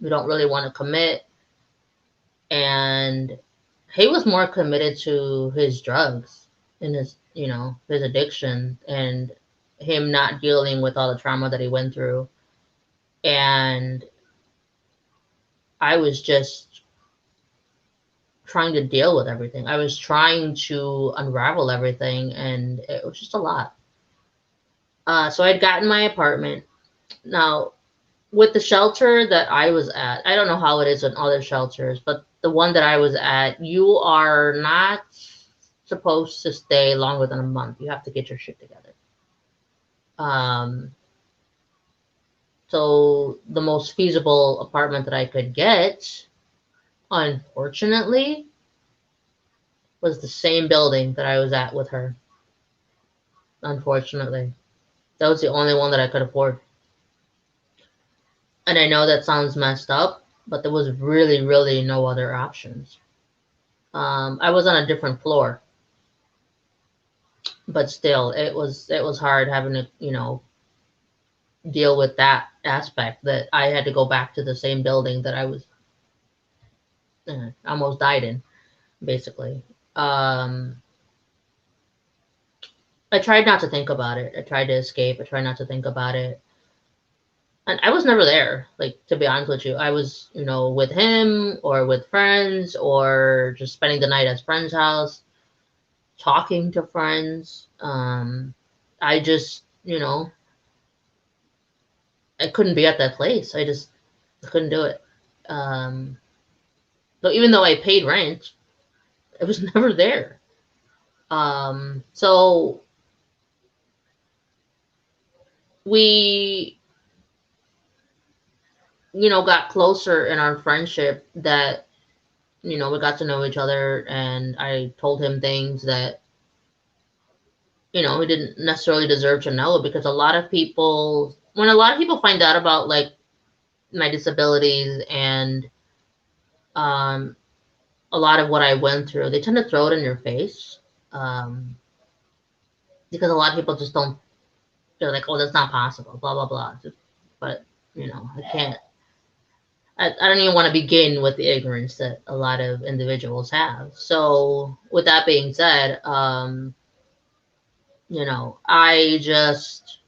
We don't really want to commit, and he was more committed to his drugs and his addiction and him not dealing with all the trauma that he went through. And I was just trying to deal with everything. I was trying to unravel everything, and it was just a lot. So I'd gotten my apartment. Now, with the shelter that I was at, I don't know how it is in other shelters, but the one that I was at, you are not supposed to stay longer than a month. You have to get your shit together. Um, so the most feasible apartment that I could get, unfortunately, was the same building that I was at with her. Unfortunately, that was the only one that I could afford. And I know that sounds messed up, but there was really, really no other options. I was on a different floor, but still, it was hard having to deal with that aspect that I had to go back to the same building that I was almost died in, basically. Um, I tried not to think about it. I tried to escape. I tried not to think about it. And I was never there, like, to be honest with you. I was, with him or with friends or just spending the night at friends' house, talking to friends. I just, I couldn't be at that place. I couldn't do it. Um, so even though I paid rent, it was never there. So we, got closer in our friendship that, we got to know each other, and I told him things that, he didn't necessarily deserve to know, because when a lot of people find out about, like, my disabilities and um, a lot of what I went through, they tend to throw it in your face. Um, because a lot of people just don't, they're like, oh, that's not possible, blah, blah, blah. But, I can't, I don't even want to begin with the ignorance that a lot of individuals have. So, with that being said, I just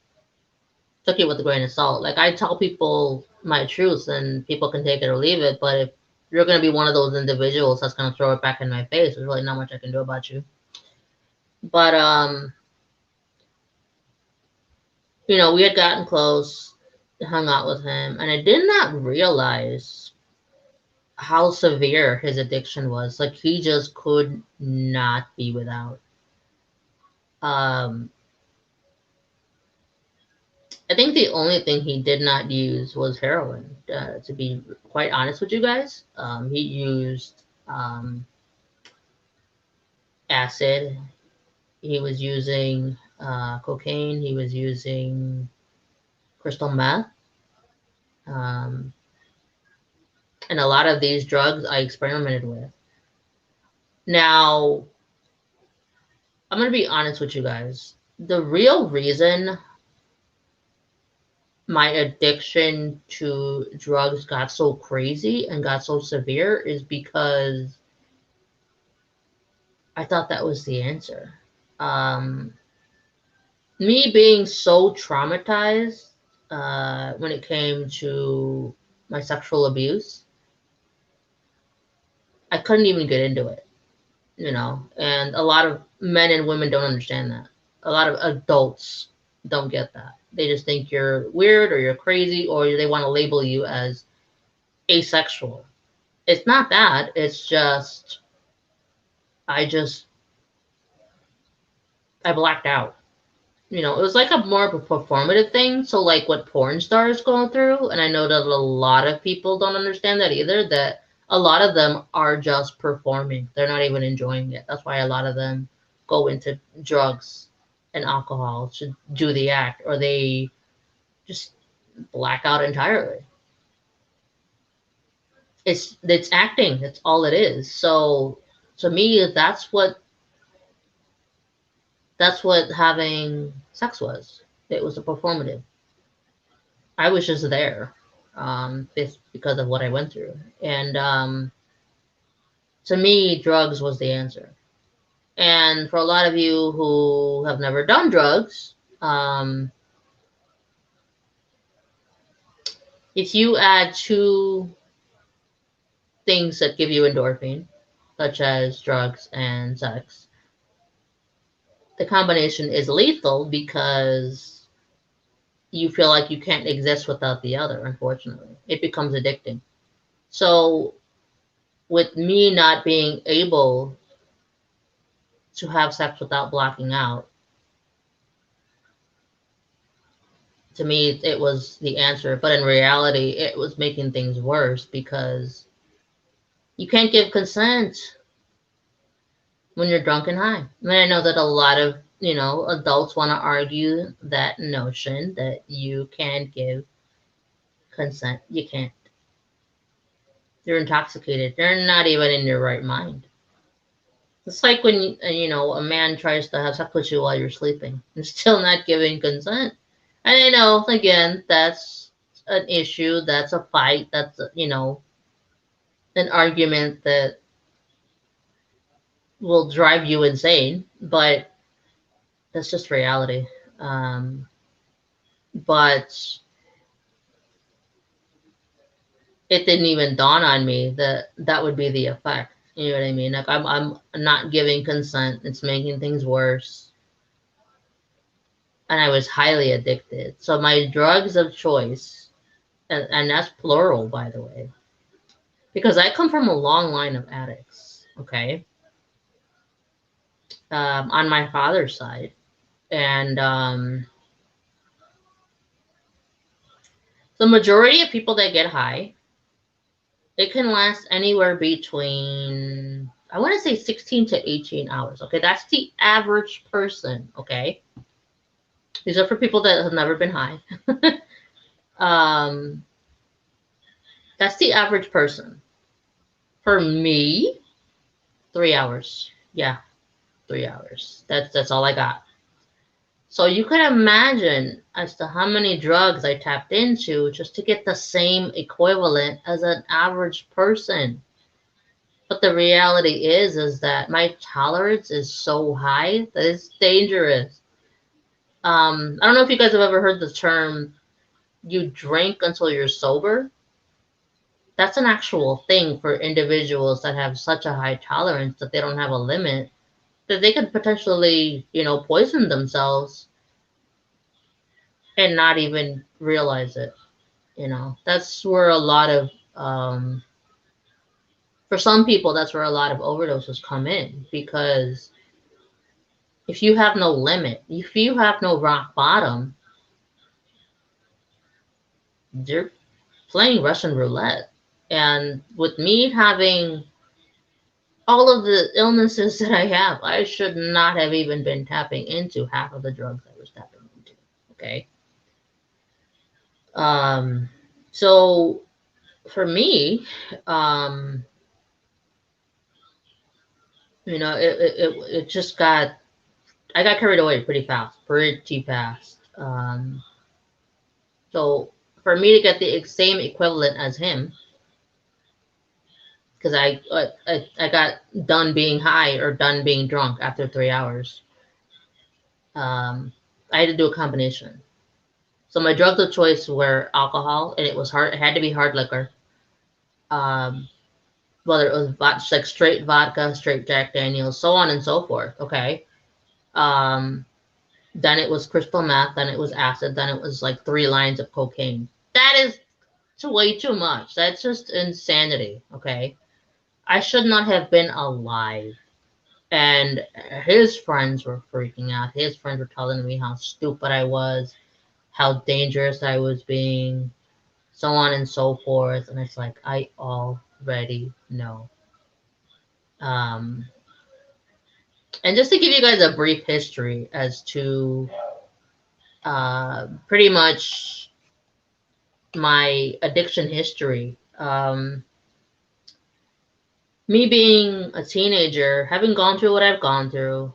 took it with a grain of salt. Like, I tell people my truth, and people can take it or leave it. But if you're going to be one of those individuals that's going to throw it back in my face, there's really not much I can do about you. But, we had gotten close, hung out with him, and I did not realize how severe his addiction was. Like, he just could not be without. Um, I think the only thing he did not use was heroin. To be quite honest with you guys, he used acid. He was using cocaine. He was using crystal meth, and a lot of these drugs I experimented with. Now, I'm going to be honest with you guys. The real reason my addiction to drugs got so crazy and got so severe is because I thought that was the answer. Me being so traumatized when it came to my sexual abuse, I couldn't even get into it, you know, and a lot of men and women don't understand that. A lot of adults don't get that. They just think you're weird or you're crazy or they want to label you as asexual. It's not that. It's just I just I blacked out. You know, it was like a more of a performative thing. So like what porn stars go through, and I know that a lot of people don't understand that either, that a lot of them are just performing. They're not even enjoying it. That's why a lot of them go into drugs and alcohol to do the act, or they just black out entirely. It's acting. That's all it is. So to me, that's what having sex was. It was a performative. I was just there, because of what I went through, and to me, drugs was the answer. And for a lot of you who have never done drugs, if you add two things that give you endorphin, such as drugs and sex, the combination is lethal because you feel like you can't exist without the other, unfortunately. It becomes addicting. So, with me not being able to have sex without blacking out, to me, it was the answer. But in reality, it was making things worse because you can't give consent when you're drunk and high. And I know that a lot of, adults want to argue that notion that you can give consent. You can't. You're intoxicated. You're not even in your right mind. It's like when, a man tries to have sex with you while you're sleeping and still not giving consent. And I know, again, that's an issue. That's a fight. That's, an argument that will drive you insane. But that's just reality. But it didn't even dawn on me that that would be the effect. You know what I mean? Like I'm not giving consent. It's making things worse. And I was highly addicted. So my drugs of choice, and that's plural, by the way, because I come from a long line of addicts. Okay, on my father's side, and the majority of people that get high, it can last anywhere between, I want to say 16 to 18 hours. Okay, that's the average person. Okay, these are for people that have never been high. That's the average person. For me, 3 hours. Yeah, 3 hours. That's all I got. So you could imagine as to how many drugs I tapped into just to get the same equivalent as an average person. But the reality is that my tolerance is so high that it's dangerous. I don't know if you guys have ever heard the term, you drink until you're sober. That's an actual thing for individuals that have such a high tolerance that they don't have a limit, that they could potentially, poison themselves and not even realize it. That's where a lot of, for some people, that's where a lot of overdoses come in, because if you have no limit, if you have no rock bottom, you're playing Russian roulette. And with me having all of the illnesses that I have, I should not have even been tapping into half of the drugs I was tapping into. Okay. So for me, um, you know, it just got, I got carried away pretty fast, pretty fast. So for me to get the same equivalent as him, because I got done being high or done being drunk after 3 hours. I had to do a combination. So my drugs of choice were alcohol, and it was hard. It had to be hard liquor. Um, Whether it was like straight vodka, straight Jack Daniels, so on and so forth. Okay. Um, then it was crystal meth. Then it was acid. Then it was like 3 lines of cocaine. That is way too much. That's just insanity. Okay. I should not have been alive. And his friends were freaking out. His friends were telling me how stupid I was, how dangerous I was being, so on and so forth. And it's like, I already know. Um, and just to give you guys a brief history as to pretty much my addiction history. Me being a teenager, having gone through what I've gone through,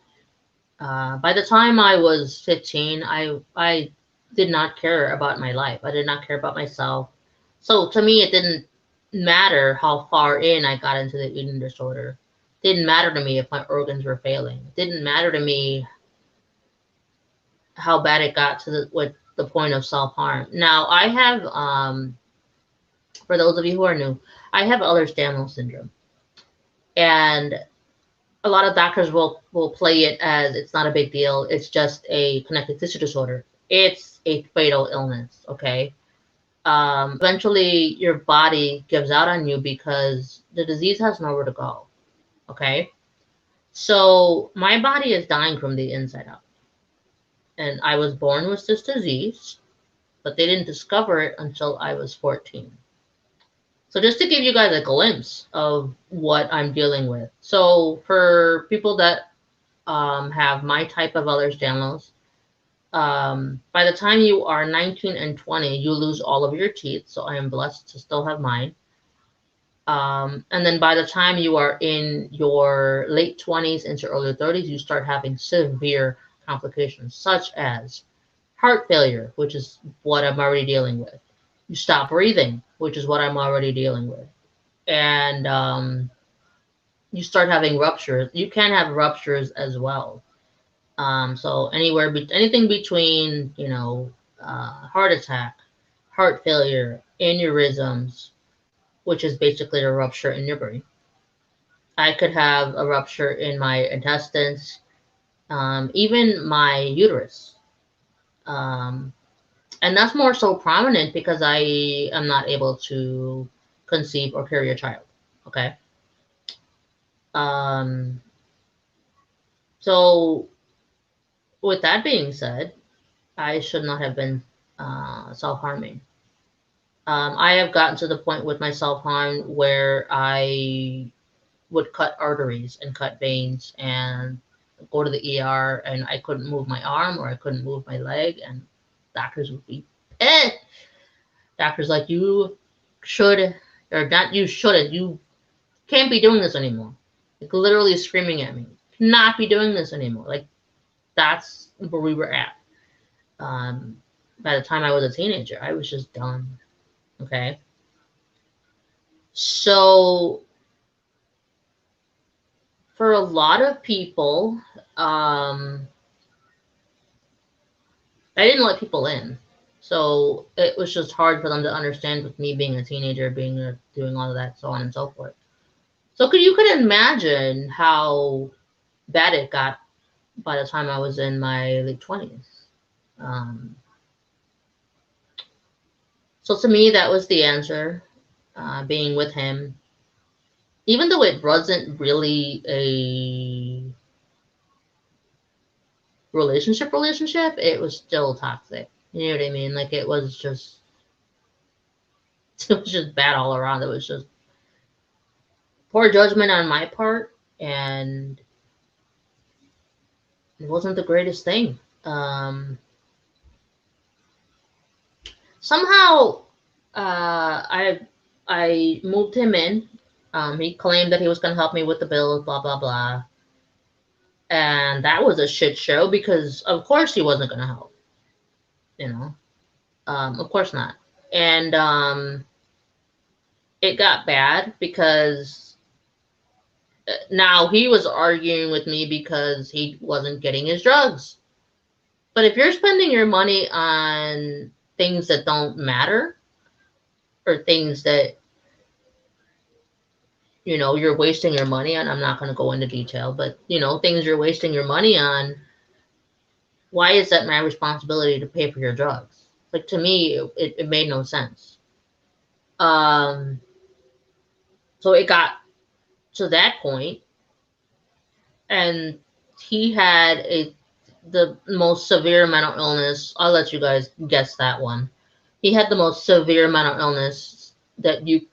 by the time I was 15, I did not care about my life. I did not care about myself. So to me, it didn't matter how far in I got into the eating disorder. It didn't matter to me if my organs were failing. It didn't matter to me how bad it got to with the point of self-harm. Now, I have, for those of you who are new, I have Ehlers-Danlos syndrome. And a lot of doctors will play it as it's not a big deal. It's just a connective tissue disorder. It's a fatal illness, okay? Eventually, your body gives out on you because the disease has nowhere to go, okay? So my body is dying from the inside out. And I was born with this disease, but they didn't discover it until I was 14. So just to give you guys a glimpse of what I'm dealing with. So for people that have my type of Ehlers-Danlos, by the time you are 19 and 20, you lose all of your teeth. So I am blessed to still have mine. And then by the time you are in your late 20s into early 30s, you start having severe complications such as heart failure, which is what I'm already dealing with. You stop breathing, which is what I'm already dealing with. And you start having ruptures. You can have ruptures as well. So anything between, heart attack, heart failure, aneurysms, which is basically a rupture in your brain. I could have a rupture in my intestines, even my uterus. Um, and that's more so prominent because I am not able to conceive or carry a child. Okay. Um, so with that being said, I should not have been self-harming. I have gotten to the point with my self-harm where I would cut arteries and cut veins and go to the ER, and I couldn't move my arm or I couldn't move my leg, and doctors would be pissed. Doctors like, you should, or not you shouldn't, you can't be doing this anymore. Like literally screaming at me, not be doing this anymore. Like that's where we were at. By the time I was a teenager, I was just done. Okay. So for a lot of people, I didn't let people in. So it was just hard for them to understand with me being a teenager, doing all of that, so on and so forth. So you could imagine how bad it got by the time I was in my late 20s. So to me, that was the answer, being with him. Even though it wasn't really a relationship, it was still toxic. You know what I mean? Like it was just bad all around. It was just poor judgment on my part, and it wasn't the greatest thing. Somehow, I moved him in. He claimed that he was going to help me with the bills, blah blah blah, and that was a shit show because of course he wasn't going to help. You know, of course not. And it got bad because now he was arguing with me because he wasn't getting his drugs. But if you're spending your money on things that don't matter or things that you're wasting your money on, I'm not going to go into detail, but things you're wasting your money on, why is that my responsibility to pay for your drugs? Like, to me, it made no sense. Um, so it got to that point, and he had the most severe mental illness. I'll let you guys guess that one. He had the most severe mental illness that you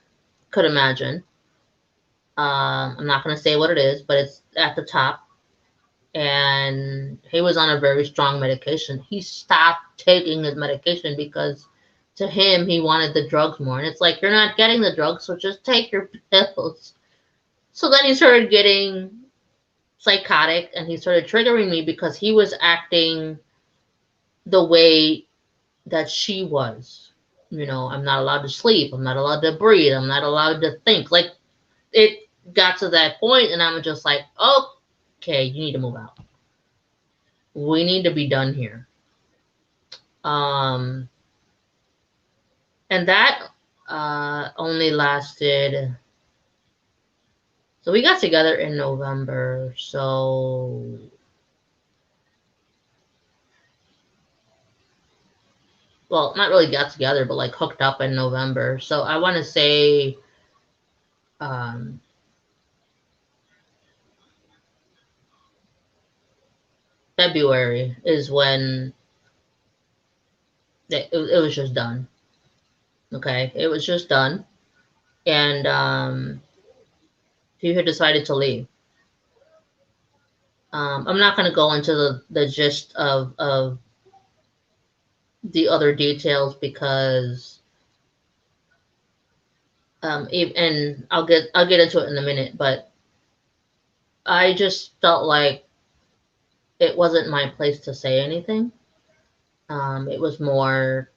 could imagine. I'm not going to say what it is, but it's at the top. And he was on a very strong medication. He stopped taking his medication because to him, he wanted the drugs more. And it's like, you're not getting the drugs, so just take your pills. So then he started getting psychotic and he started triggering me because he was acting the way that she was. I'm not allowed to sleep. I'm not allowed to breathe. I'm not allowed to think. Like, it got to that point and I'm just like, okay, you need to move out. We need to be done here. And that only lasted. So we got together in November. So well, not really got together, but like hooked up in November. So I want to say February is when it was just done. Okay, it was just done, and he had decided to leave. I'm not going to go into the gist of the other details because and I'll get into it in a minute, but I just felt like it wasn't my place to say anything. It was more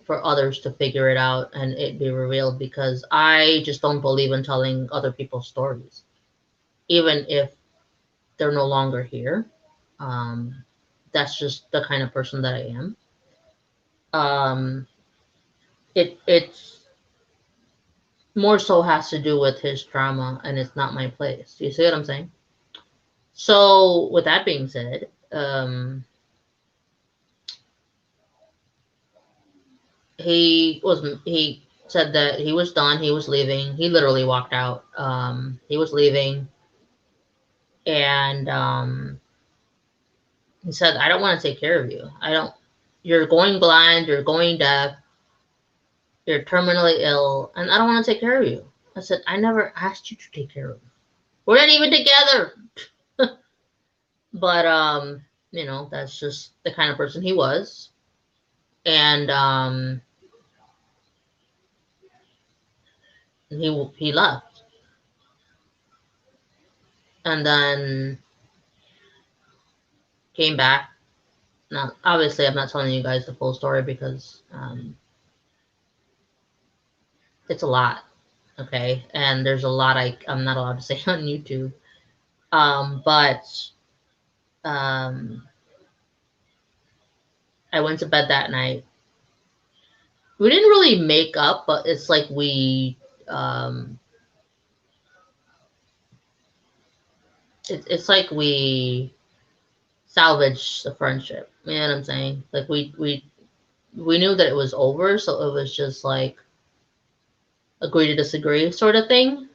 for others to figure it out and it be revealed because I just don't believe in telling other people's stories, even if they're no longer here. Um, that's just the kind of person that I am. Um, it's more so has to do with his trauma, and it's not my place. You see what I'm saying? So, with that being said, he said that he was done. He was leaving. He literally walked out. He was leaving, and he said, "I don't want to take care of you. I don't. You're going blind. You're going deaf. You're terminally ill, and I don't want to take care of you." I said, "I never asked you to take care of me. We're not even together." But that's just the kind of person he was, and he left, and then came back. Now, obviously, I'm not telling you guys the full story because it's a lot, okay, and there's a lot I'm not allowed to say on YouTube. But I went to bed that night. We didn't really make up, but it's like it's like we salvaged the friendship. You know what I'm saying? Like we knew that it was over, so it was just like agree to disagree sort of thing.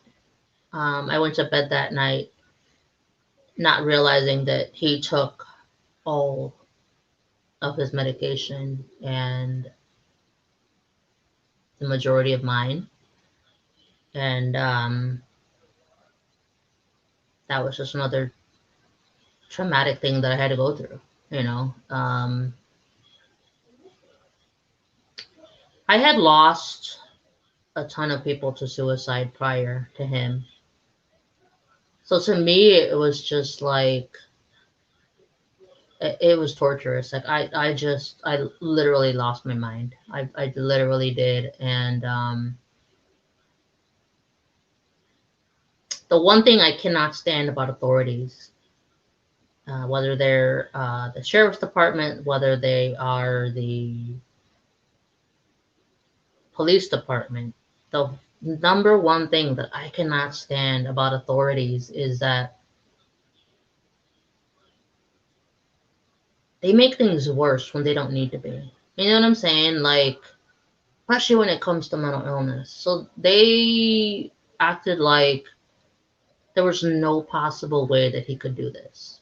I went to bed that night not realizing that he took all of his medication and the majority of mine. And that was just another traumatic thing that I had to go through, you know. I had lost a ton of people to suicide prior to him. So to me, it was just like, it was torturous. Like I literally lost my mind. I literally did. And the one thing I cannot stand about authorities, whether they're the sheriff's department, whether they are the police department, the number one thing that I cannot stand about authorities is that they make things worse when they don't need to be. You know what I'm saying? Like, especially when it comes to mental illness. So they acted like there was no possible way that he could do this.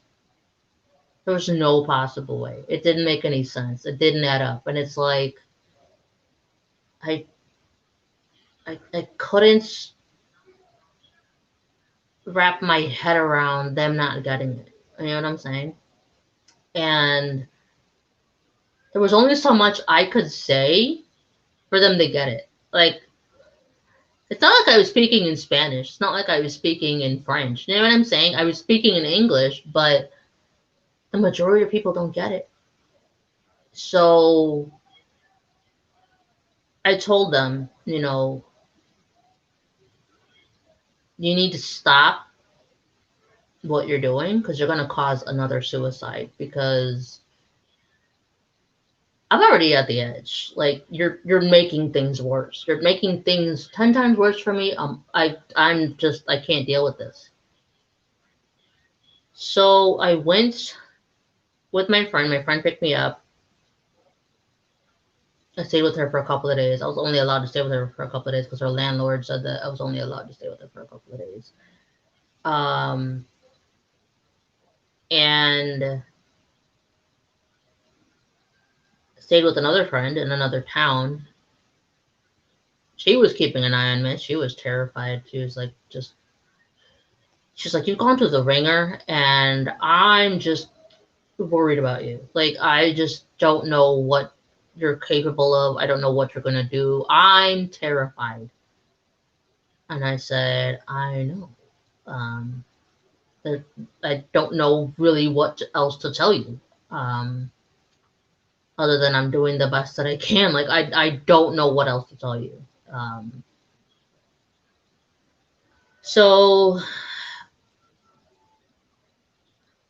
There was no possible way. It didn't make any sense. It didn't add up. And it's like, I I couldn't wrap my head around them not getting it. You know what I'm saying? And there was only so much I could say for them to get it. Like, it's not like I was speaking in Spanish. It's not like I was speaking in French. You know what I'm saying? I was speaking in English, but the majority of people don't get it. So I told them, you know, you need to stop what you're doing because you're going to cause another suicide, because I'm already at the edge. Like, you're making things worse. You're making things 10 times worse for me. I'm just, I can't deal with this. So I went with my friend. My friend picked me up. I stayed with her for a couple of days. I was only allowed to stay with her for a couple of days because her landlord said that I was only allowed to stay with her for a couple of days. And stayed with another friend in another town. She was keeping an eye on me. She was terrified. She was like, she's like, you've gone through the ringer, and I'm just worried about you. Like, I just don't know what you're capable of. I don't know what you're gonna do. I'm terrified. And I said, I know. Um, I don't know really what else to tell you. Other than I'm doing the best that I can. Like, I don't know what else to tell you. So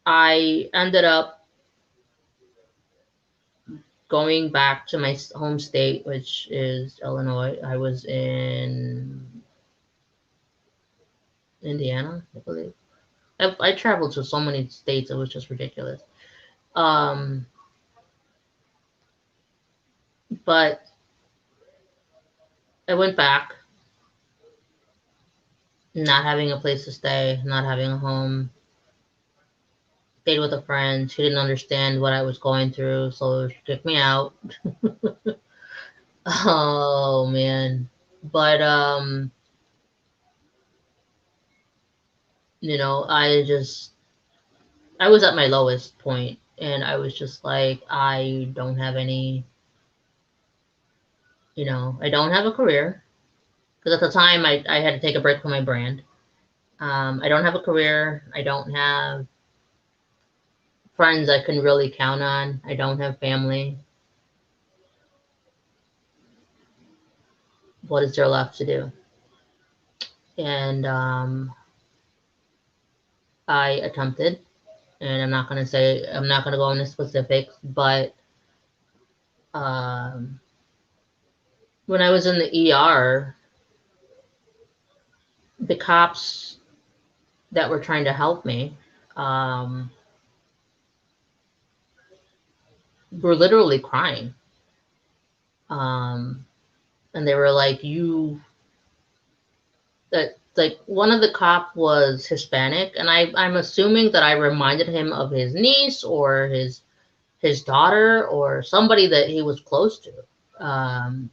I ended up going back to my home state, which is Illinois. I was in Indiana, I believe. I traveled to so many states, it was just ridiculous. Um, but I went back, not having a place to stay, not having a home. Stayed with a friend. She didn't understand what I was going through, so she kicked me out. Oh man. But you know, I was at my lowest point, and I was just like, I don't have any, you know, I don't have a career, because at the time I had to take a break from my brand. I don't have a career. I don't have friends I can really count on. I don't have family. What is there left to do? And I attempted, and I'm not going to go into specifics, but um, when I was in the ER, the cops that were trying to help me were literally crying. Um, and they were like, that, like, one of the cop was Hispanic, and I'm assuming that I reminded him of his niece or his daughter or somebody that he was close to. And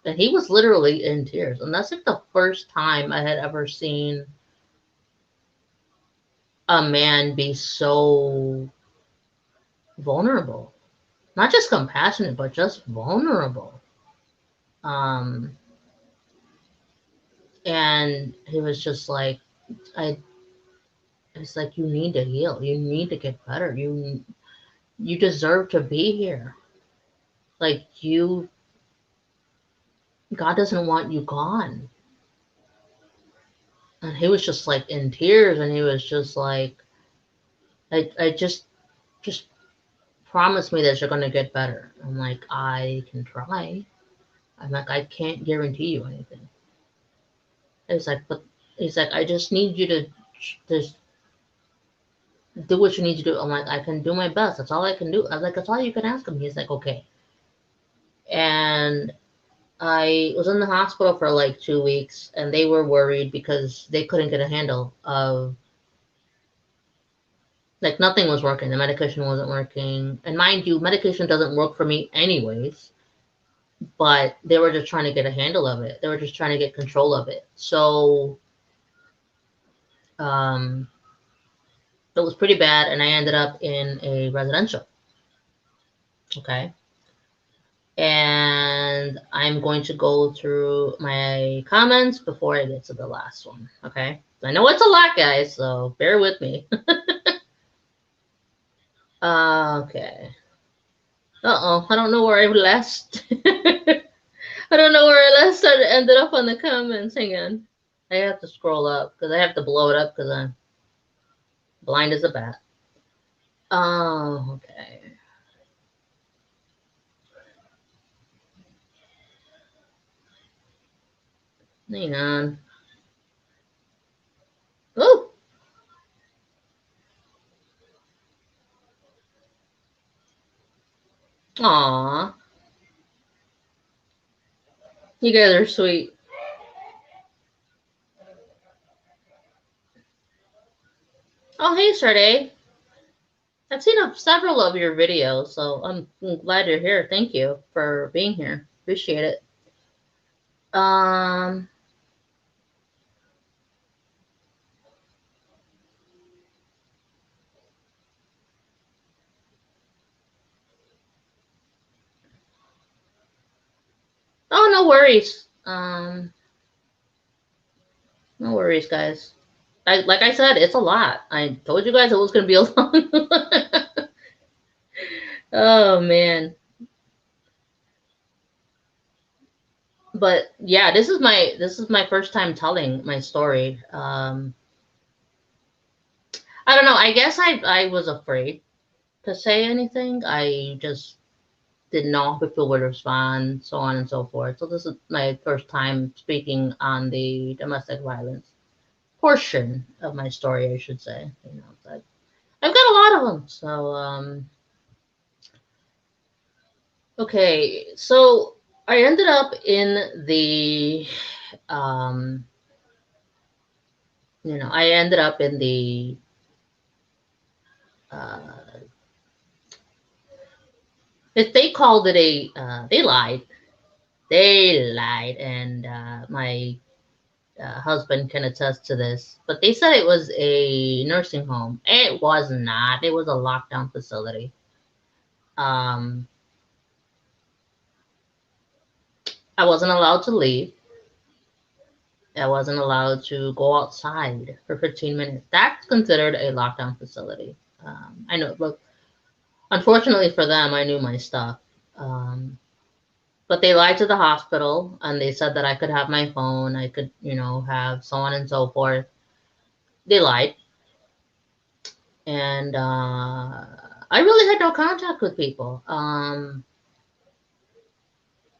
he was literally in tears. And that's like the first time I had ever seen a man be so vulnerable. Not just compassionate, but just vulnerable. And he was just like, it's like, you need to heal. You need to get better. You deserve to be here. Like, God doesn't want you gone. And he was just like in tears, and he was just like, I just promise me that you're gonna get better. I'm like, I can try. I'm like, I can't guarantee you anything. He's like, but he's like, I just need you to just do what you need to do. I'm like, I can do my best. That's all I can do. I was like, that's all you can ask him. He's like, okay. And I was in the hospital for like 2 weeks, and they were worried because they couldn't get a handle of, like, nothing was working. The medication wasn't working. And mind you, medication doesn't work for me anyways, but they were just trying to get a handle of it. They were just trying to get control of it. So um, it was pretty bad, and I ended up in a residential. Okay. And I'm going to go through my comments before I get to the last one. Okay. I know it's a lot, guys, so bear with me. Okay. Uh-oh, I don't know where I last. I don't know where I last ended up on the comments. Hang on. I have to scroll up because I have to blow it up because I'm blind as a bat. Oh, okay. Hang on. Oh! Aw. You guys are sweet. Oh, hey, Sade. I've seen several of your videos, so I'm glad you're here. Thank you for being here. Appreciate it. Um. Oh, no worries. No worries, guys. Like I said, it's a lot. I told you guys it was gonna be a long one. Oh man. But yeah, this is my first time telling my story. I don't know. I guess I was afraid to say anything. I just didn't know if people would respond, so on and so forth. So this is my first time speaking on the domestic violence portion of my story, I should say. You know, I've got a lot of them. So okay, so I ended up in the um, I ended up in the uh, if they called it they lied. They lied, and my husband can attest to this. But they said it was a nursing home. It was not. It was a lockdown facility. Um, I wasn't allowed to leave. I wasn't allowed to go outside for 15 minutes. That's considered a lockdown facility. I know. Look, unfortunately for them, I knew my stuff. But they lied to the hospital, and they said that I could have my phone. I could, have so on and so forth. They lied. And I really had no contact with people.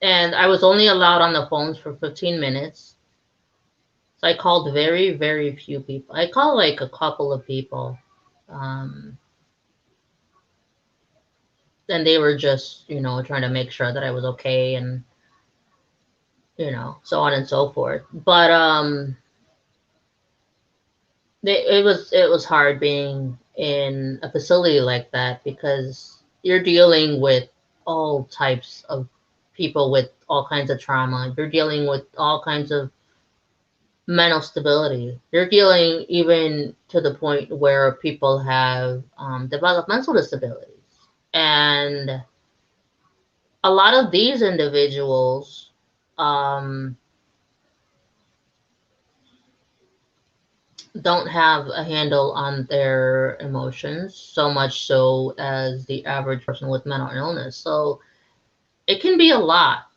And I was only allowed on the phones for 15 minutes. So I called very, very few people. I called like a couple of people. Um, and they were just, trying to make sure that I was okay, and, so on and so forth. But it was hard being in a facility like that because you're dealing with all types of people with all kinds of trauma. You're dealing with all kinds of mental stability. You're dealing even to the point where people have developmental disabilities. And a lot of these individuals don't have a handle on their emotions so much so as the average person with mental illness. So it can be a lot.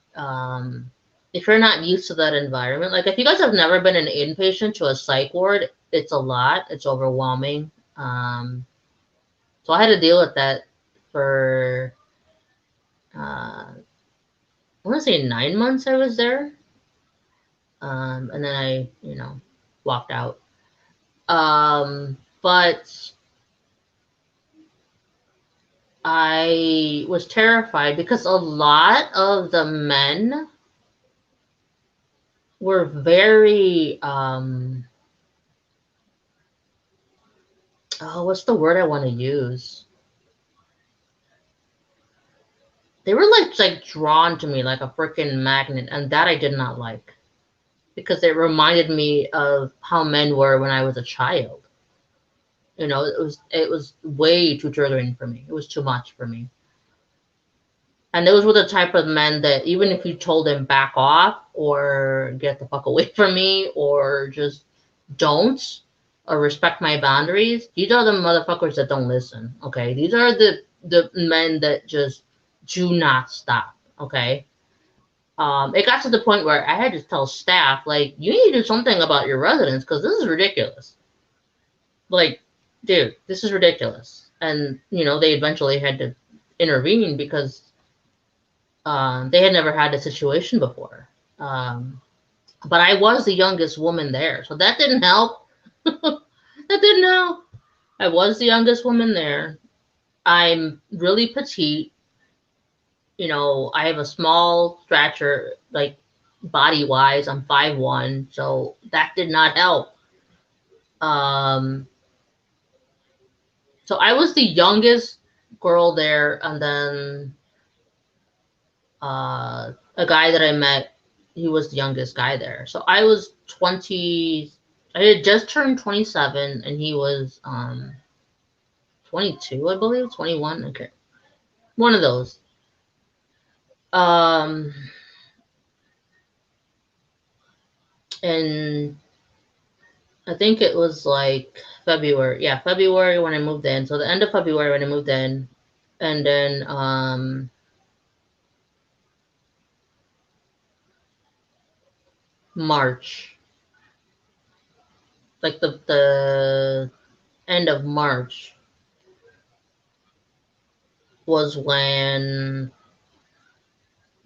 If you're not used to that environment, like if you guys have never been an inpatient to a psych ward, it's a lot. It's overwhelming. So I had to deal with that for, I want to say 9 months I was there. And then I, walked out. But I was terrified because a lot of the men were very, oh, what's the word I want to use? They were like drawn to me like a freaking magnet, and that I did not like because it reminded me of how men were when I was a child. It was way too triggering for me. It was too much for me. And those were the type of men that even if you told them back off or get the fuck away from me or just don't or respect my boundaries, these are the motherfuckers that don't listen. Okay, these are the men that just do not stop. Okay. It got to the point where I had to tell staff, like, you need to do something about your residents because this is ridiculous. Like, dude, this is ridiculous. And, they eventually had to intervene because they had never had a situation before. But I was the youngest woman there, so that didn't help. That didn't help. I was the youngest woman there. I'm really petite. I have a small stature, like body-wise. I'm 5'1", so that did not help. So I was the youngest girl there, and then a guy that I met, he was the youngest guy there. So I was 20. I had just turned 27, and he was 22, I believe, 21. Okay, one of those. And I think it was like February. Yeah, February when I moved in. So the end of February when I moved in, and then March, like the end of March was when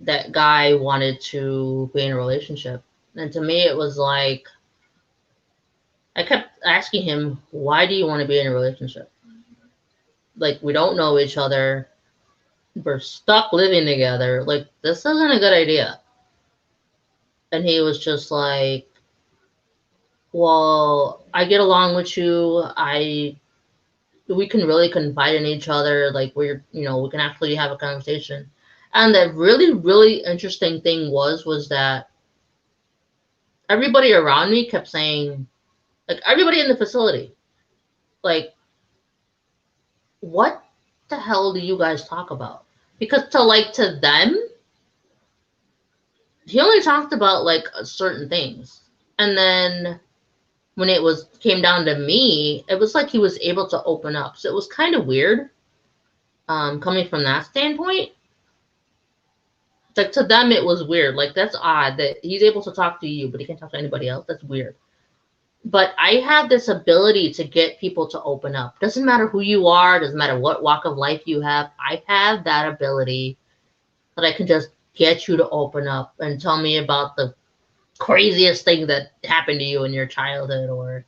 that guy wanted to be in a relationship. And to me, it was like, I kept asking him, why do you want to be in a relationship? Like, we don't know each other. We're stuck living together. Like, this isn't a good idea. And he was just like, well, I get along with you. We can really confide in each other. Like, we can actually have a conversation. And the really, really interesting thing was that everybody around me kept saying, like everybody in the facility, like, what the hell do you guys talk about? Because to them, he only talked about like certain things. And then when it came down to me, it was like he was able to open up. So it was kind of weird, coming from that standpoint. Like to them, it was weird. Like that's odd that he's able to talk to you, but he can't talk to anybody else. That's weird. But I have this ability to get people to open up. Doesn't matter who you are, doesn't matter what walk of life you have. I have that ability that I can just get you to open up and tell me about the craziest thing that happened to you in your childhood, or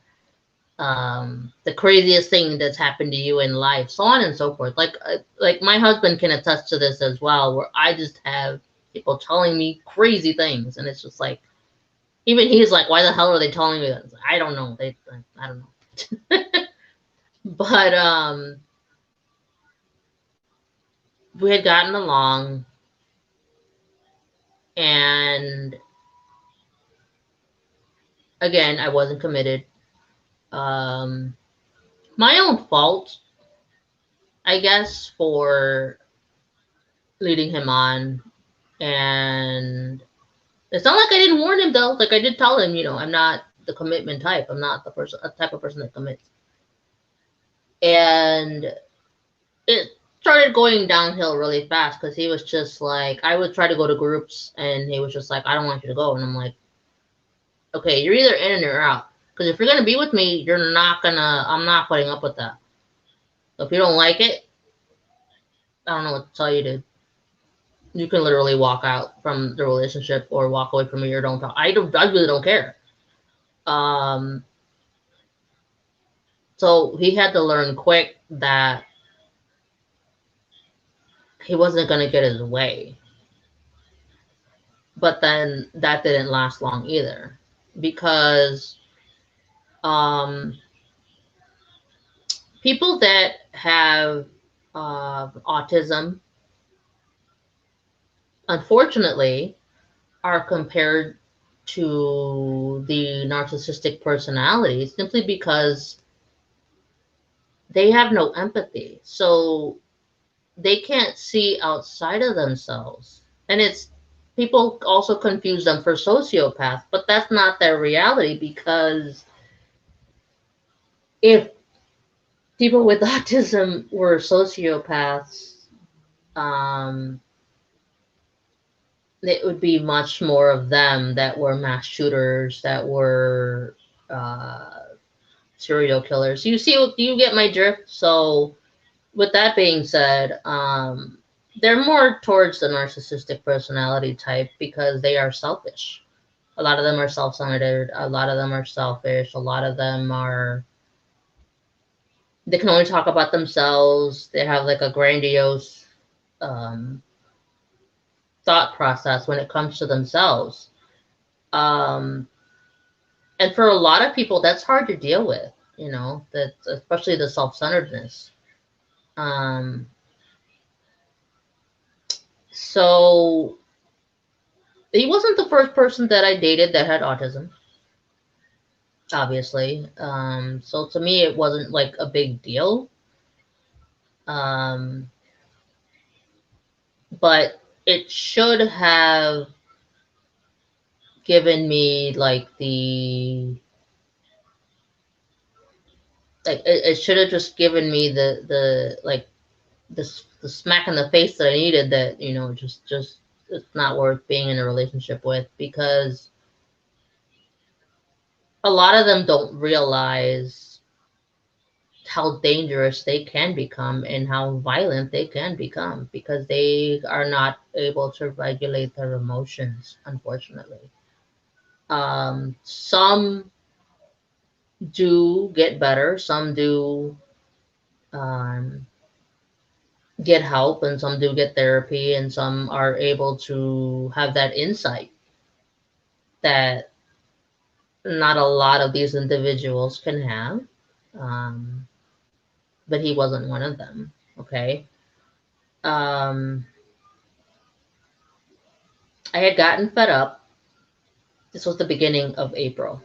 the craziest thing that's happened to you in life, so on and so forth. Like my husband can attest to this as well, where I just have people telling me crazy things, and it's just like, even he's like, why the hell are they telling me that? I don't know. I don't know. But we had gotten along, and again, I wasn't committed. My own fault, I guess, for leading him on. And It's not like I didn't warn him though. Like I did tell him, you know, I'm not the commitment type. I'm not the person, a type of person that commits. And it started going downhill really fast because he was just like, I would try to go to groups and he was just like, I don't want you to go. And I'm like, okay, you're either in or out. Because if you're going to be with me, you're not going to, I'm not putting up with that. If you don't like it, I don't know what to tell you to. You can literally walk out from the relationship or walk away from me or don't talk. I really don't care. Um, so he had to learn quick that he wasn't going to get his way. But then that didn't last long either because um, people that have autism, unfortunately, are compared to the narcissistic personality simply because they have no empathy. So they can't see outside of themselves. And it's people also confuse them for sociopaths, but that's not their reality because if people with autism were sociopaths, um, it would be much more of them that were mass shooters, that were uh, serial killers. You see, you get my drift. So, with that being said, they're more towards the narcissistic personality type because they are selfish. A lot of them are self-centered. A lot of them are selfish. A lot of them are. They can only talk about themselves. They have like a grandiose um, thought process when it comes to themselves. Um, and for a lot of people, that's hard to deal with, you know, that especially the self-centeredness. Um, so he wasn't the first person that I dated that had autism, obviously. So to me, it wasn't like a big deal. Um, but it should have given me it should have just given me the smack in the face that I needed, that you know just it's not worth being in a relationship with, because a lot of them don't realize how dangerous they can become and how violent they can become because they are not able to regulate their emotions, unfortunately. Some do get better, some do um, get help, and some do get therapy, and some are able to have that insight that not a lot of these individuals can have. Um, but he wasn't one of them. Okay. Um, I had gotten fed up. This was the beginning of April.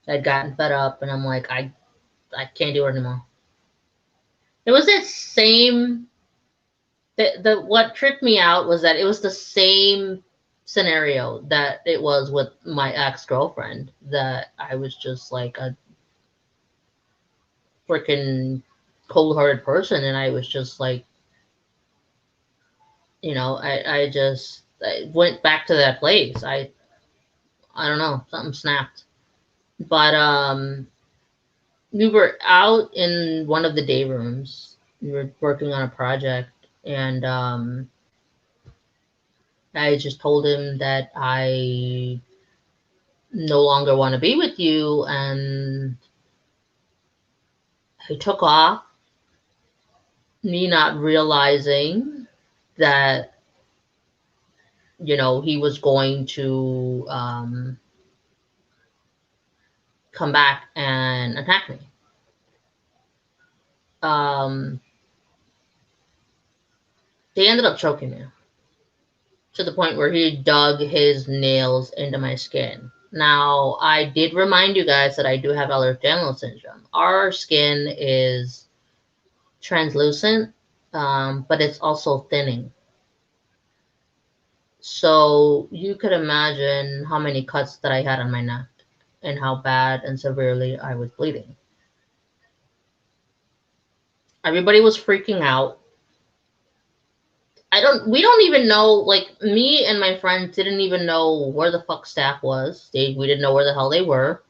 I'd gotten fed up, and I'm like, I can't do it anymore. It was that same. The what tripped me out was that it was the same scenario that it was with my ex-girlfriend, that I was just like a freaking cold-hearted person, and I was just like, you know, I went back to that place. I don't know, something snapped. But we were out in one of the day rooms. We were working on a project, and I just told him that I no longer want to be with you, and he took off, me not realizing that, you know, he was going to come back and attack me. Um, they ended up choking me to the point where he dug his nails into my skin. Now, I did remind you guys that I do have Ehlers-Danlos syndrome. Our skin is translucent, but it's also thinning. So you could imagine how many cuts that I had on my neck and how bad and severely I was bleeding. Everybody was freaking out. We don't even know, like, me and my friends didn't even know where the fuck staff was. We didn't know where the hell they were.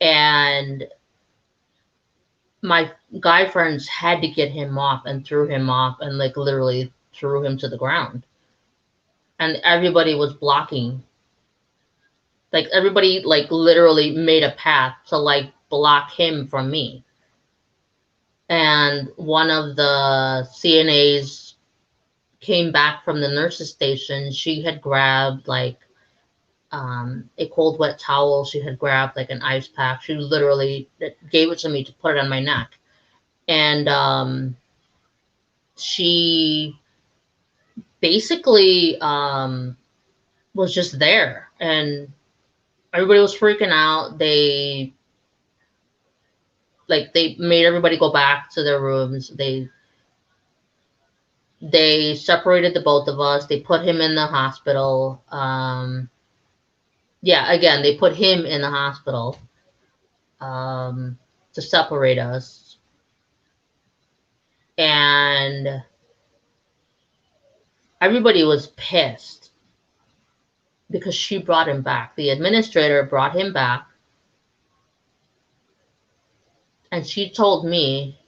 And my guy friends had to get him off and threw him off and, like, literally threw him to the ground. And everybody was blocking. Like, everybody, like, literally made a path to, like, block him from me. And one of the CNAs came back from the nurse's station. She had grabbed, like, a cold wet towel. She had grabbed, like, an ice pack. She literally gave it to me to put it on my neck. And she basically was just there. And everybody was freaking out. They made everybody go back to their rooms. They separated the both of us. They put him in the hospital. Yeah, again, they put him in the hospital to separate us. And everybody was pissed because she brought him back. The administrator brought him back. And she told me,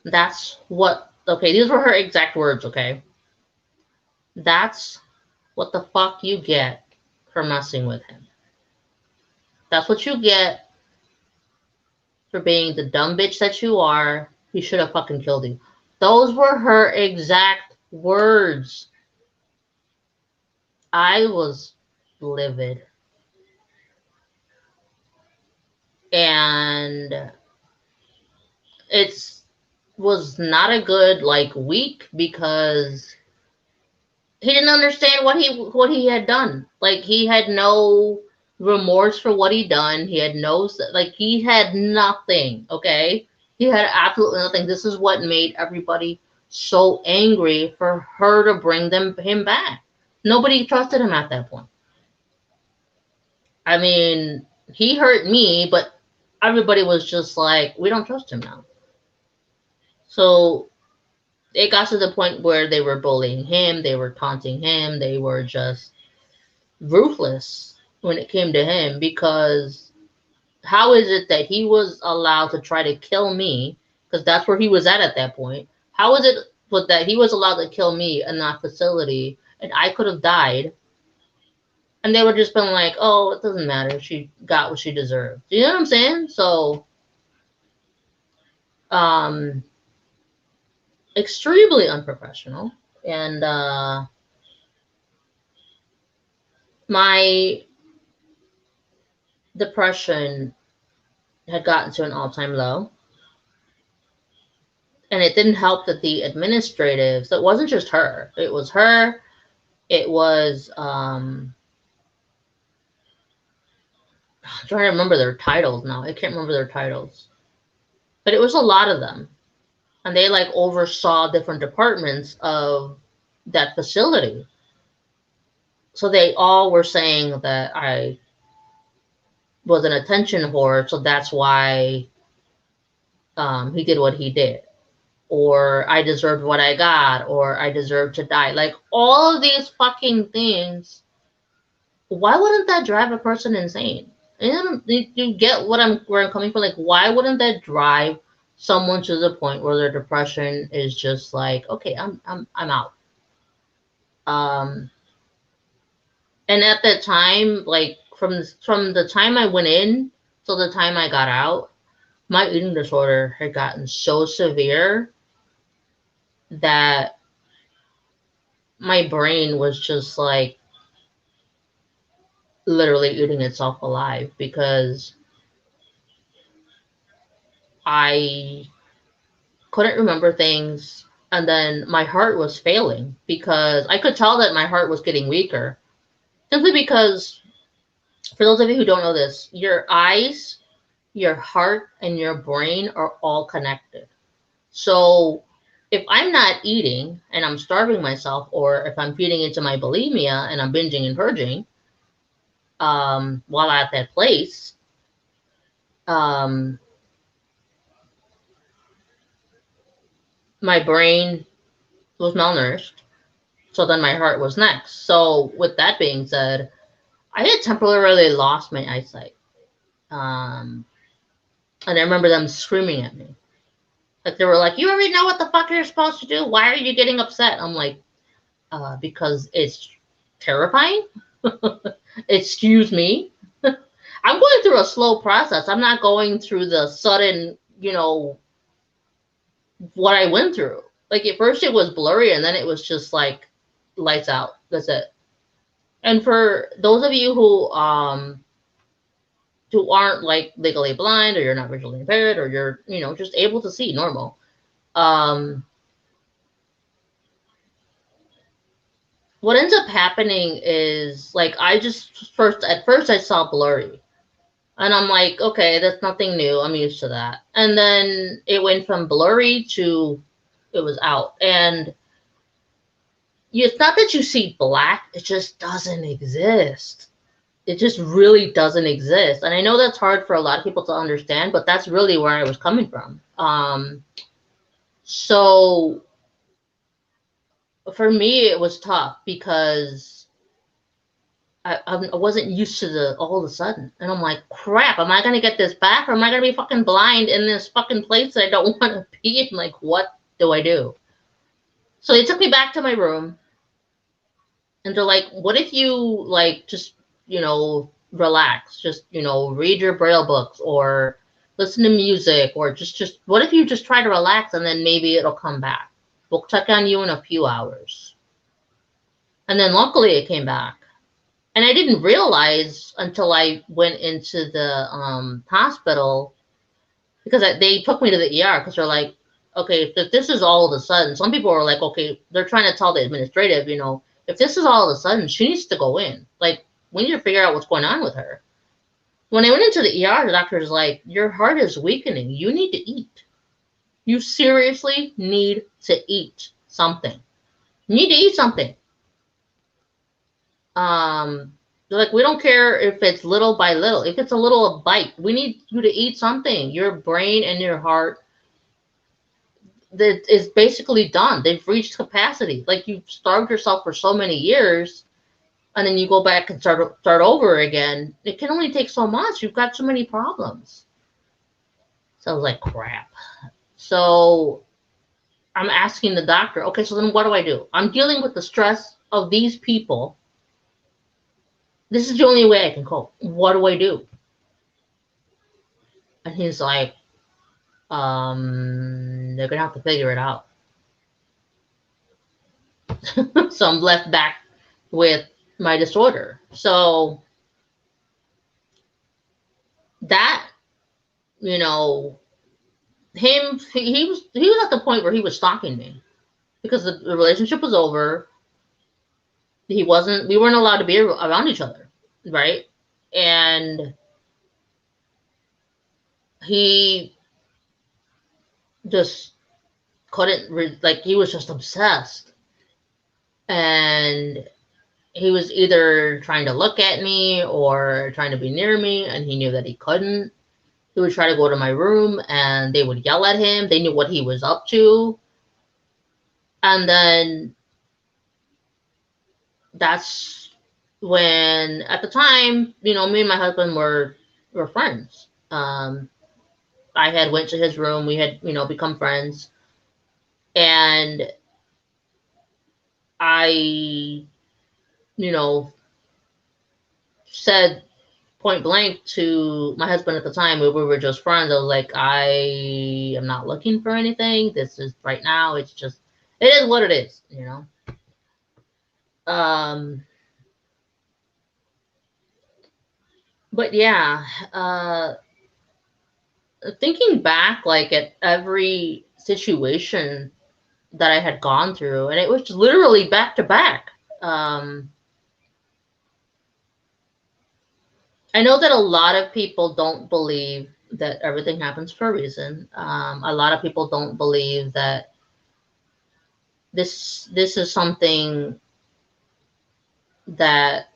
that's what, okay, these were her exact words, okay? That's what the fuck you get for messing with him. That's what you get for being the dumb bitch that you are. He should have fucking killed you. Those were her exact words. I was livid. And it was not a good, like, week because he didn't understand what he had done. Like, he had no remorse for what he done. He had no, like, he had nothing, okay? He had absolutely nothing. This is what made everybody so angry for her to bring him back. Nobody trusted him at that point. I mean, he hurt me, but everybody was just like, we don't trust him now. So it got to the point where they were bullying him, they were taunting him, they were just ruthless when it came to him, because how is it that he was allowed to try to kill me, because that's where he was at that point. How is it that he was allowed to kill me in that facility and I could have died, and they were just been like, oh, it doesn't matter, she got what she deserved. You know what I'm saying? So extremely unprofessional. And my depression had gotten to an all-time low. And it didn't help that the administrative, so it wasn't just her. It was her. It was, I'm trying to remember their titles now. I can't remember their titles. But it was a lot of them. And they, like, oversaw different departments of that facility. So they all were saying that I was an attention whore, so that's why he did what he did. Or I deserved what I got, or I deserved to die. Like, all of these fucking things. Why wouldn't that drive a person insane? You get where I'm coming from? Like, why wouldn't that drive someone to the point where their depression is just like, okay, I'm out. And at that time, like, from the time I went in till the time I got out, my eating disorder had gotten so severe that my brain was just, like, literally eating itself alive, because I couldn't remember things, and then my heart was failing, because I could tell that my heart was getting weaker, simply because, for those of you who don't know this, your eyes, your heart, and your brain are all connected. So if I'm not eating and I'm starving myself, or if I'm feeding into my bulimia and I'm binging and purging, while at that place, my brain was malnourished. So then my heart was next. So with that being said, I had temporarily lost my eyesight. And I remember them screaming at me. Like they were like, "You already know what the fuck you're supposed to do. Why are you getting upset?" I'm like, because it's terrifying. Excuse me. I'm going through a slow process. I'm not going through the sudden, what I went through. Like at first it was blurry and then it was just like lights out. That's it. And for those of you who aren't like legally blind, or you're not visually impaired, or you're, just able to see normal, what ends up happening is like at first I saw blurry. And I'm like, okay, that's nothing new. I'm used to that. And then it went from blurry to it was out. And it's not that you see black, it just doesn't exist. It just really doesn't exist. And I know that's hard for a lot of people to understand, but that's really where I was coming from. So for me, it was tough because I wasn't used to the all of a sudden. And I'm like, crap, am I going to get this back, or am I going to be fucking blind in this fucking place that I don't want to be in? Like, what do I do? So they took me back to my room. And they're like, what if you, like, just, relax? Just, read your Braille books or listen to music, or just what if you just try to relax and then maybe it'll come back? We'll check on you in a few hours. And then luckily it came back. And I didn't realize until I went into the hospital, because they took me to the ER because they're like, okay, if this is all of a sudden, some people were like, okay, they're trying to tell the administrative, if this is all of a sudden, she needs to go in. Like, we need to figure out what's going on with her. When I went into the ER, the doctor's like, your heart is weakening. You need to eat. You seriously need to eat something. You need to eat something. They're like, we don't care if it's little by little. If it's a little bite, we need you to eat something. Your brain and your heart, that is basically done. They've reached capacity. Like, you've starved yourself for so many years, and then you go back and start over again. It can only take so much. You've got so many problems. So I was like, crap. So I'm asking the doctor, okay, so then what do I do? I'm dealing with the stress of these people. This is the only way I can cope. What do I do? And he's like, they're gonna have to figure it out. So I'm left back with my disorder. So that, he was at the point where he was stalking me because the relationship was over. We weren't allowed to be around each other, right? And he just couldn't, he was just obsessed. And he was either trying to look at me or trying to be near me, and he knew that he couldn't. He would try to go to my room, and they would yell at him. They knew what he was up to. And then that's when, at the time, me and my husband were friends. I had went to his room. We had, become friends. And I, said point blank to my husband at the time, we were just friends. I was like, I am not looking for anything. This is right now. It is what it is, But yeah, thinking back, like, at every situation that I had gone through, and it was literally back to back. I know that a lot of people don't believe that everything happens for a reason. A lot of people don't believe that this is something that,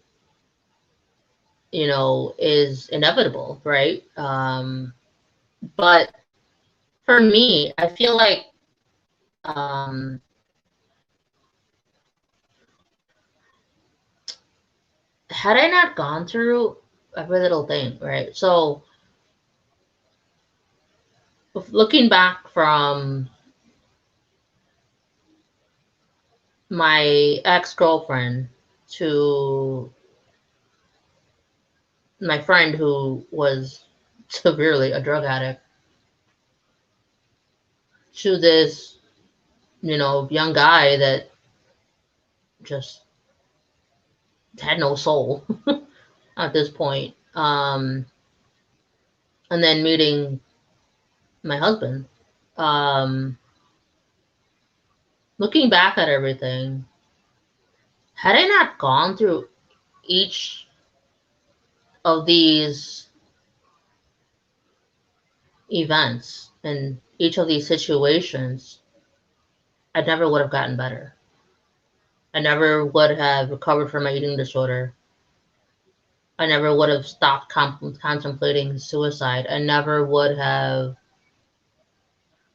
you know, is inevitable, right? But for me, I feel like had I not gone through every little thing, right? So looking back from my ex-girlfriend to my friend who was severely a drug addict to this, you know, young guy that just had no soul at this point. And then meeting my husband. Um, Looking back at everything, had I not gone through each of these events and each of these situations, I never would have gotten better. I never would have recovered from my eating disorder. I never would have stopped contemplating suicide. I never would have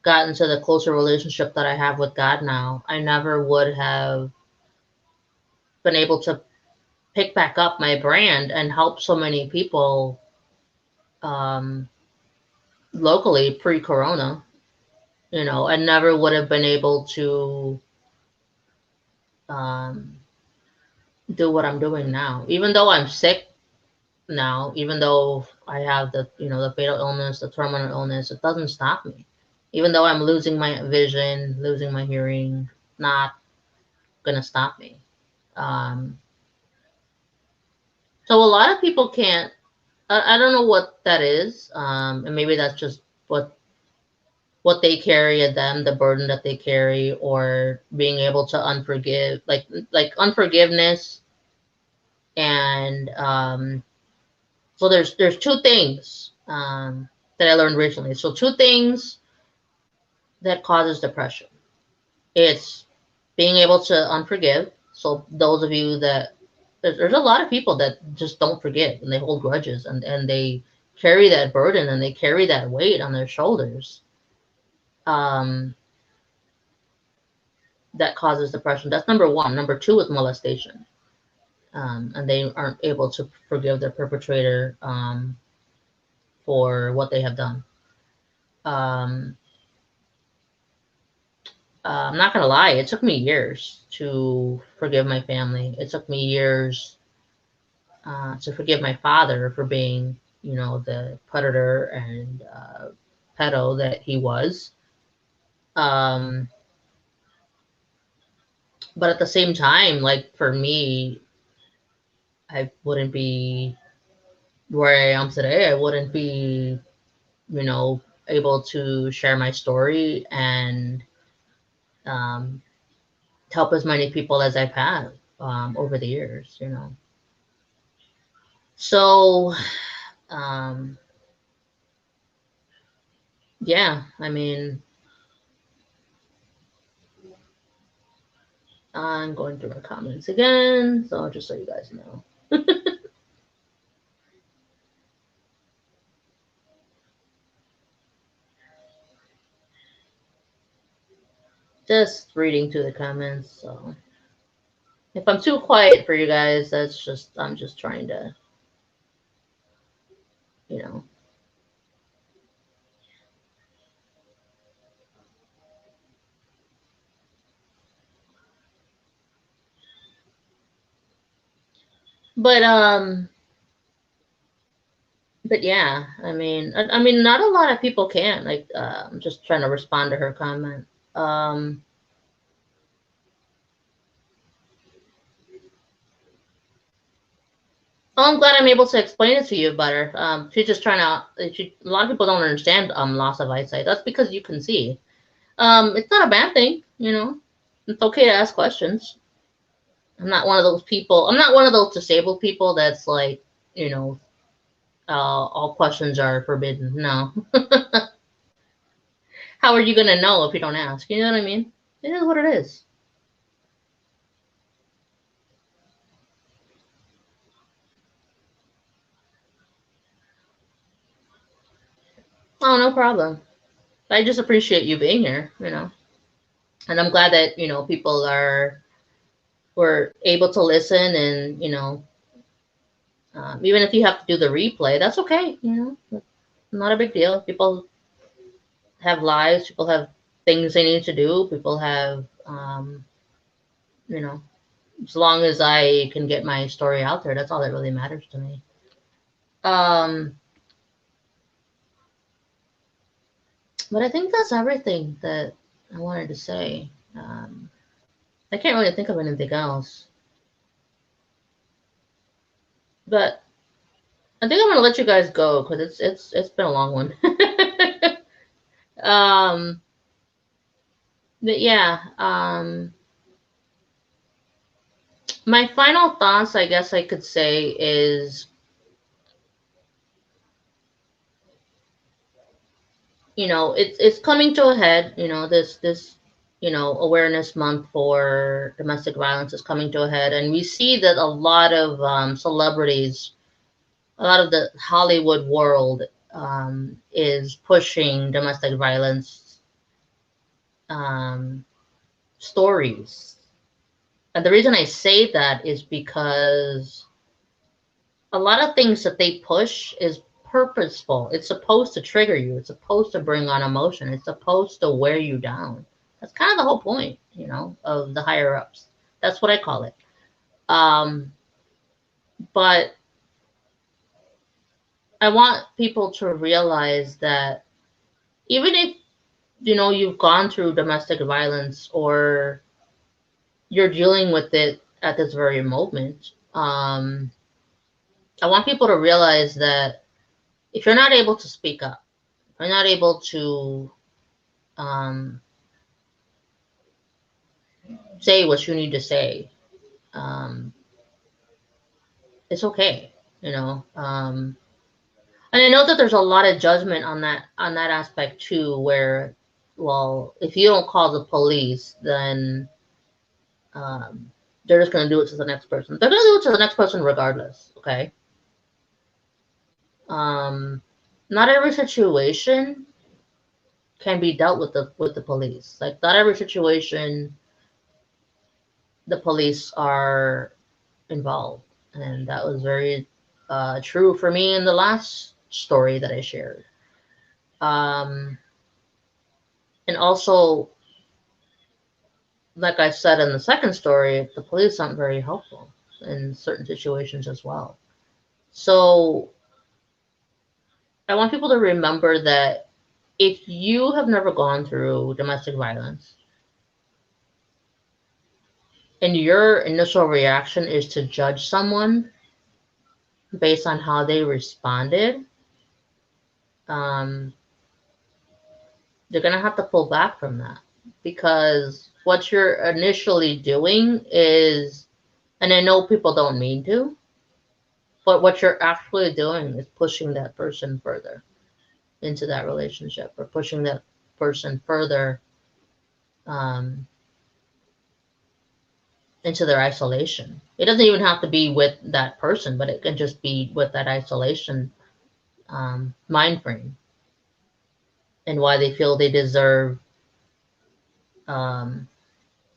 gotten to the closer relationship that I have with God now. I never would have been able to pick back up my brand and help so many people um, locally pre-corona. You know, I never would have been able to um, do what I'm doing now. Even though I'm sick now, even though I have the, you know, the fatal illness, the terminal illness, it doesn't stop me. Even though I'm losing my vision, losing my hearing, not gonna stop me. Um, so a lot of people can't. I don't know what that is, and maybe that's just what they carry in them, the burden that they carry, or being able to unforgive, like unforgiveness. And so there's two things that I learned recently. So two things that causes depression. It's being able to unforgive. So those of you that there's a lot of people that just don't forgive and they hold grudges and they carry that burden and they carry that weight on their shoulders. That causes depression. That's number one. Number two is molestation. And they aren't able to forgive their perpetrator for what they have done. Um, I'm not gonna lie, it took me years to forgive my family. It took me years to forgive my father for being, you know, the predator and pedo that he was. Um, but at the same time, like for me, I wouldn't be where I am today. I wouldn't be, you know, able to share my story and um, help as many people as I've had over the years, you know. So, um, yeah, I mean, I'm going through my comments again, so just so you guys know. Just reading through the comments, so if I'm too quiet for you guys, that's just, I'm just trying to, you know. But yeah, I mean, not a lot of people can. Like, I'm just trying to respond to her comment. Oh, I'm glad I'm able to explain it to you better. She's just trying to. A lot of people don't understand loss of eyesight. That's because you can see. It's not a bad thing, you know. It's okay to ask questions. I'm not one of those people. I'm not one of those disabled people that's like, you know, all questions are forbidden. No. How are you gonna know if you don't ask? You know what I mean? It is what it is. Oh, no problem. I just appreciate you being here, you know. And I'm glad that, you know, people were able to listen and, you know, even if you have to do the replay, that's okay, you know. Not a big deal. People have lives, people have things they need to do, people have, you know, as long as I can get my story out there, that's all that really matters to me. Um, but I think that's everything that I wanted to say. I can't really think of anything else. But I think I'm gonna let you guys go because it's been a long one. um, but yeah, my final thoughts, I guess I could say, is, you know, it's coming to a head. You know, this you know, awareness month for domestic violence is coming to a head, and we see that a lot of celebrities, a lot of the Hollywood world is pushing domestic violence um, stories. And the reason I say that is because a lot of things that they push is purposeful. It's supposed to trigger you. It's supposed to bring on emotion. It's supposed to wear you down. That's kind of the whole point, you know, of the higher ups. That's what I call it. Um, but I want people to realize that even if, you know, you've gone through domestic violence or you're dealing with it at this very moment, I want people to realize that if you're not able to speak up, if you're not able to um, say what you need to say, um, it's okay, you know. And I know that there's a lot of judgment on that aspect too, where, well, if you don't call the police, then um, they're just going to do it to the next person. They're going to do it to the next person regardless, okay? Um, Not every situation can be dealt with the police. Like, not every situation the police are involved, and that was very true for me in the last story that I shared. Um, and also, like I said in the second story, the police aren't very helpful in certain situations as well. So I want people to remember that if you have never gone through domestic violence and your initial reaction is to judge someone based on how they responded, um, you're going to have to pull back from that, because what you're initially doing is, and I know people don't mean to, but what you're actually doing is pushing that person further into that relationship, or pushing that person further um, into their isolation. It doesn't even have to be with that person, but it can just be with that isolation mind frame, and why they feel they deserve um,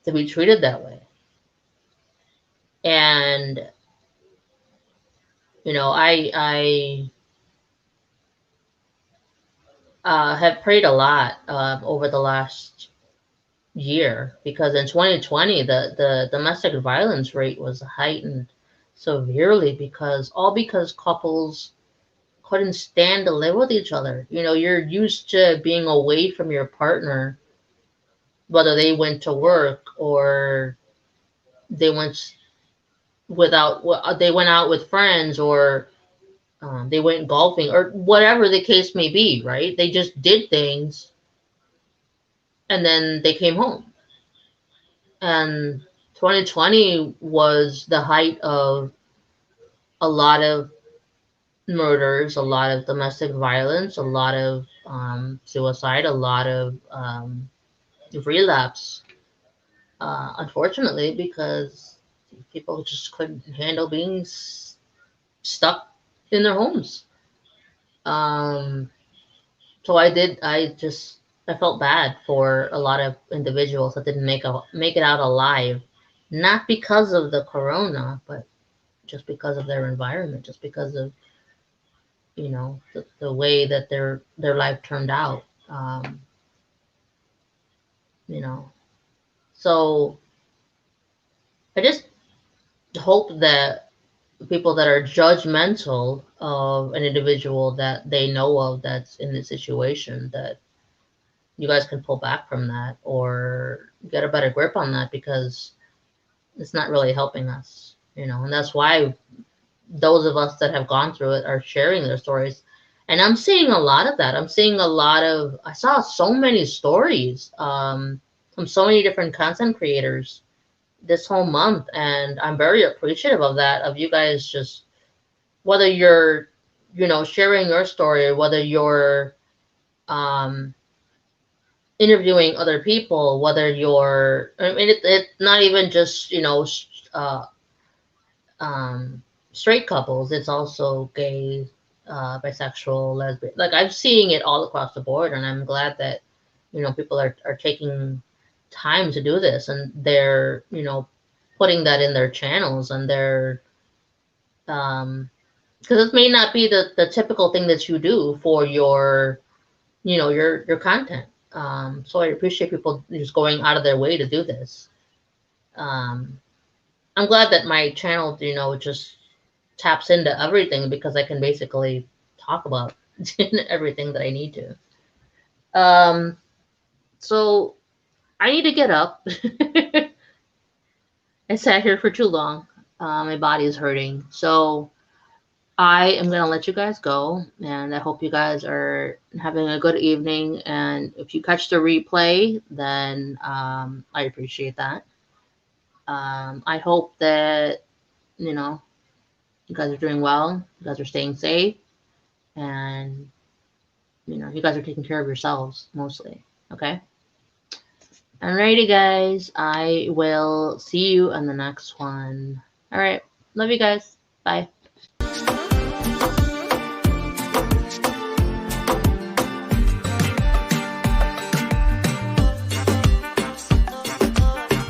to be treated that way. And you know, I have prayed a lot over the last year, because in 2020 the domestic violence rate was heightened severely, because couples couldn't stand to live with each other. You know, you're used to being away from your partner, whether they went to work or they went they went out with friends, or they went golfing, or whatever the case may be, right? They just did things and then they came home. And 2020 was the height of a lot of murders, a lot of domestic violence, a lot of suicide, a lot of relapse, unfortunately, because people just couldn't handle being stuck in their homes. Um, So I felt bad for a lot of individuals that didn't make it out alive, not because of the corona, but just because of their environment, just because of, the way that their life turned out. Um, you know, so I just hope that people that are judgmental of an individual that they know of that's in this situation, that you guys can pull back from that or get a better grip on that, because it's not really helping us, and that's why those of us that have gone through it are sharing their stories. And I'm seeing a lot of that. I saw so many stories from so many different content creators this whole month, and I'm very appreciative of that, of you guys, just whether you're, sharing your story, or whether you're um, interviewing other people, whether you're, I mean, it's not even just, uh, um, straight couples. It's also gay, bisexual, lesbian. Like, I'm seeing it all across the board, and I'm glad that, people are taking time to do this, and they're, putting that in their channels, and they're, because it may not be the typical thing that you do for your, your content. So I appreciate people just going out of their way to do this. Um, I'm glad that my channel, just taps into everything, because I can basically talk about everything that I need to. Um, so I need to get up. I sat here for too long. My body is hurting. So I am going to let you guys go, and I hope you guys are having a good evening. And if you catch the replay, then I appreciate that. I hope that, you know, you guys are doing well, you guys are staying safe, and, you guys are taking care of yourselves mostly. Okay? Alrighty, guys. I will see you on the next one. All right. Love you guys. Bye.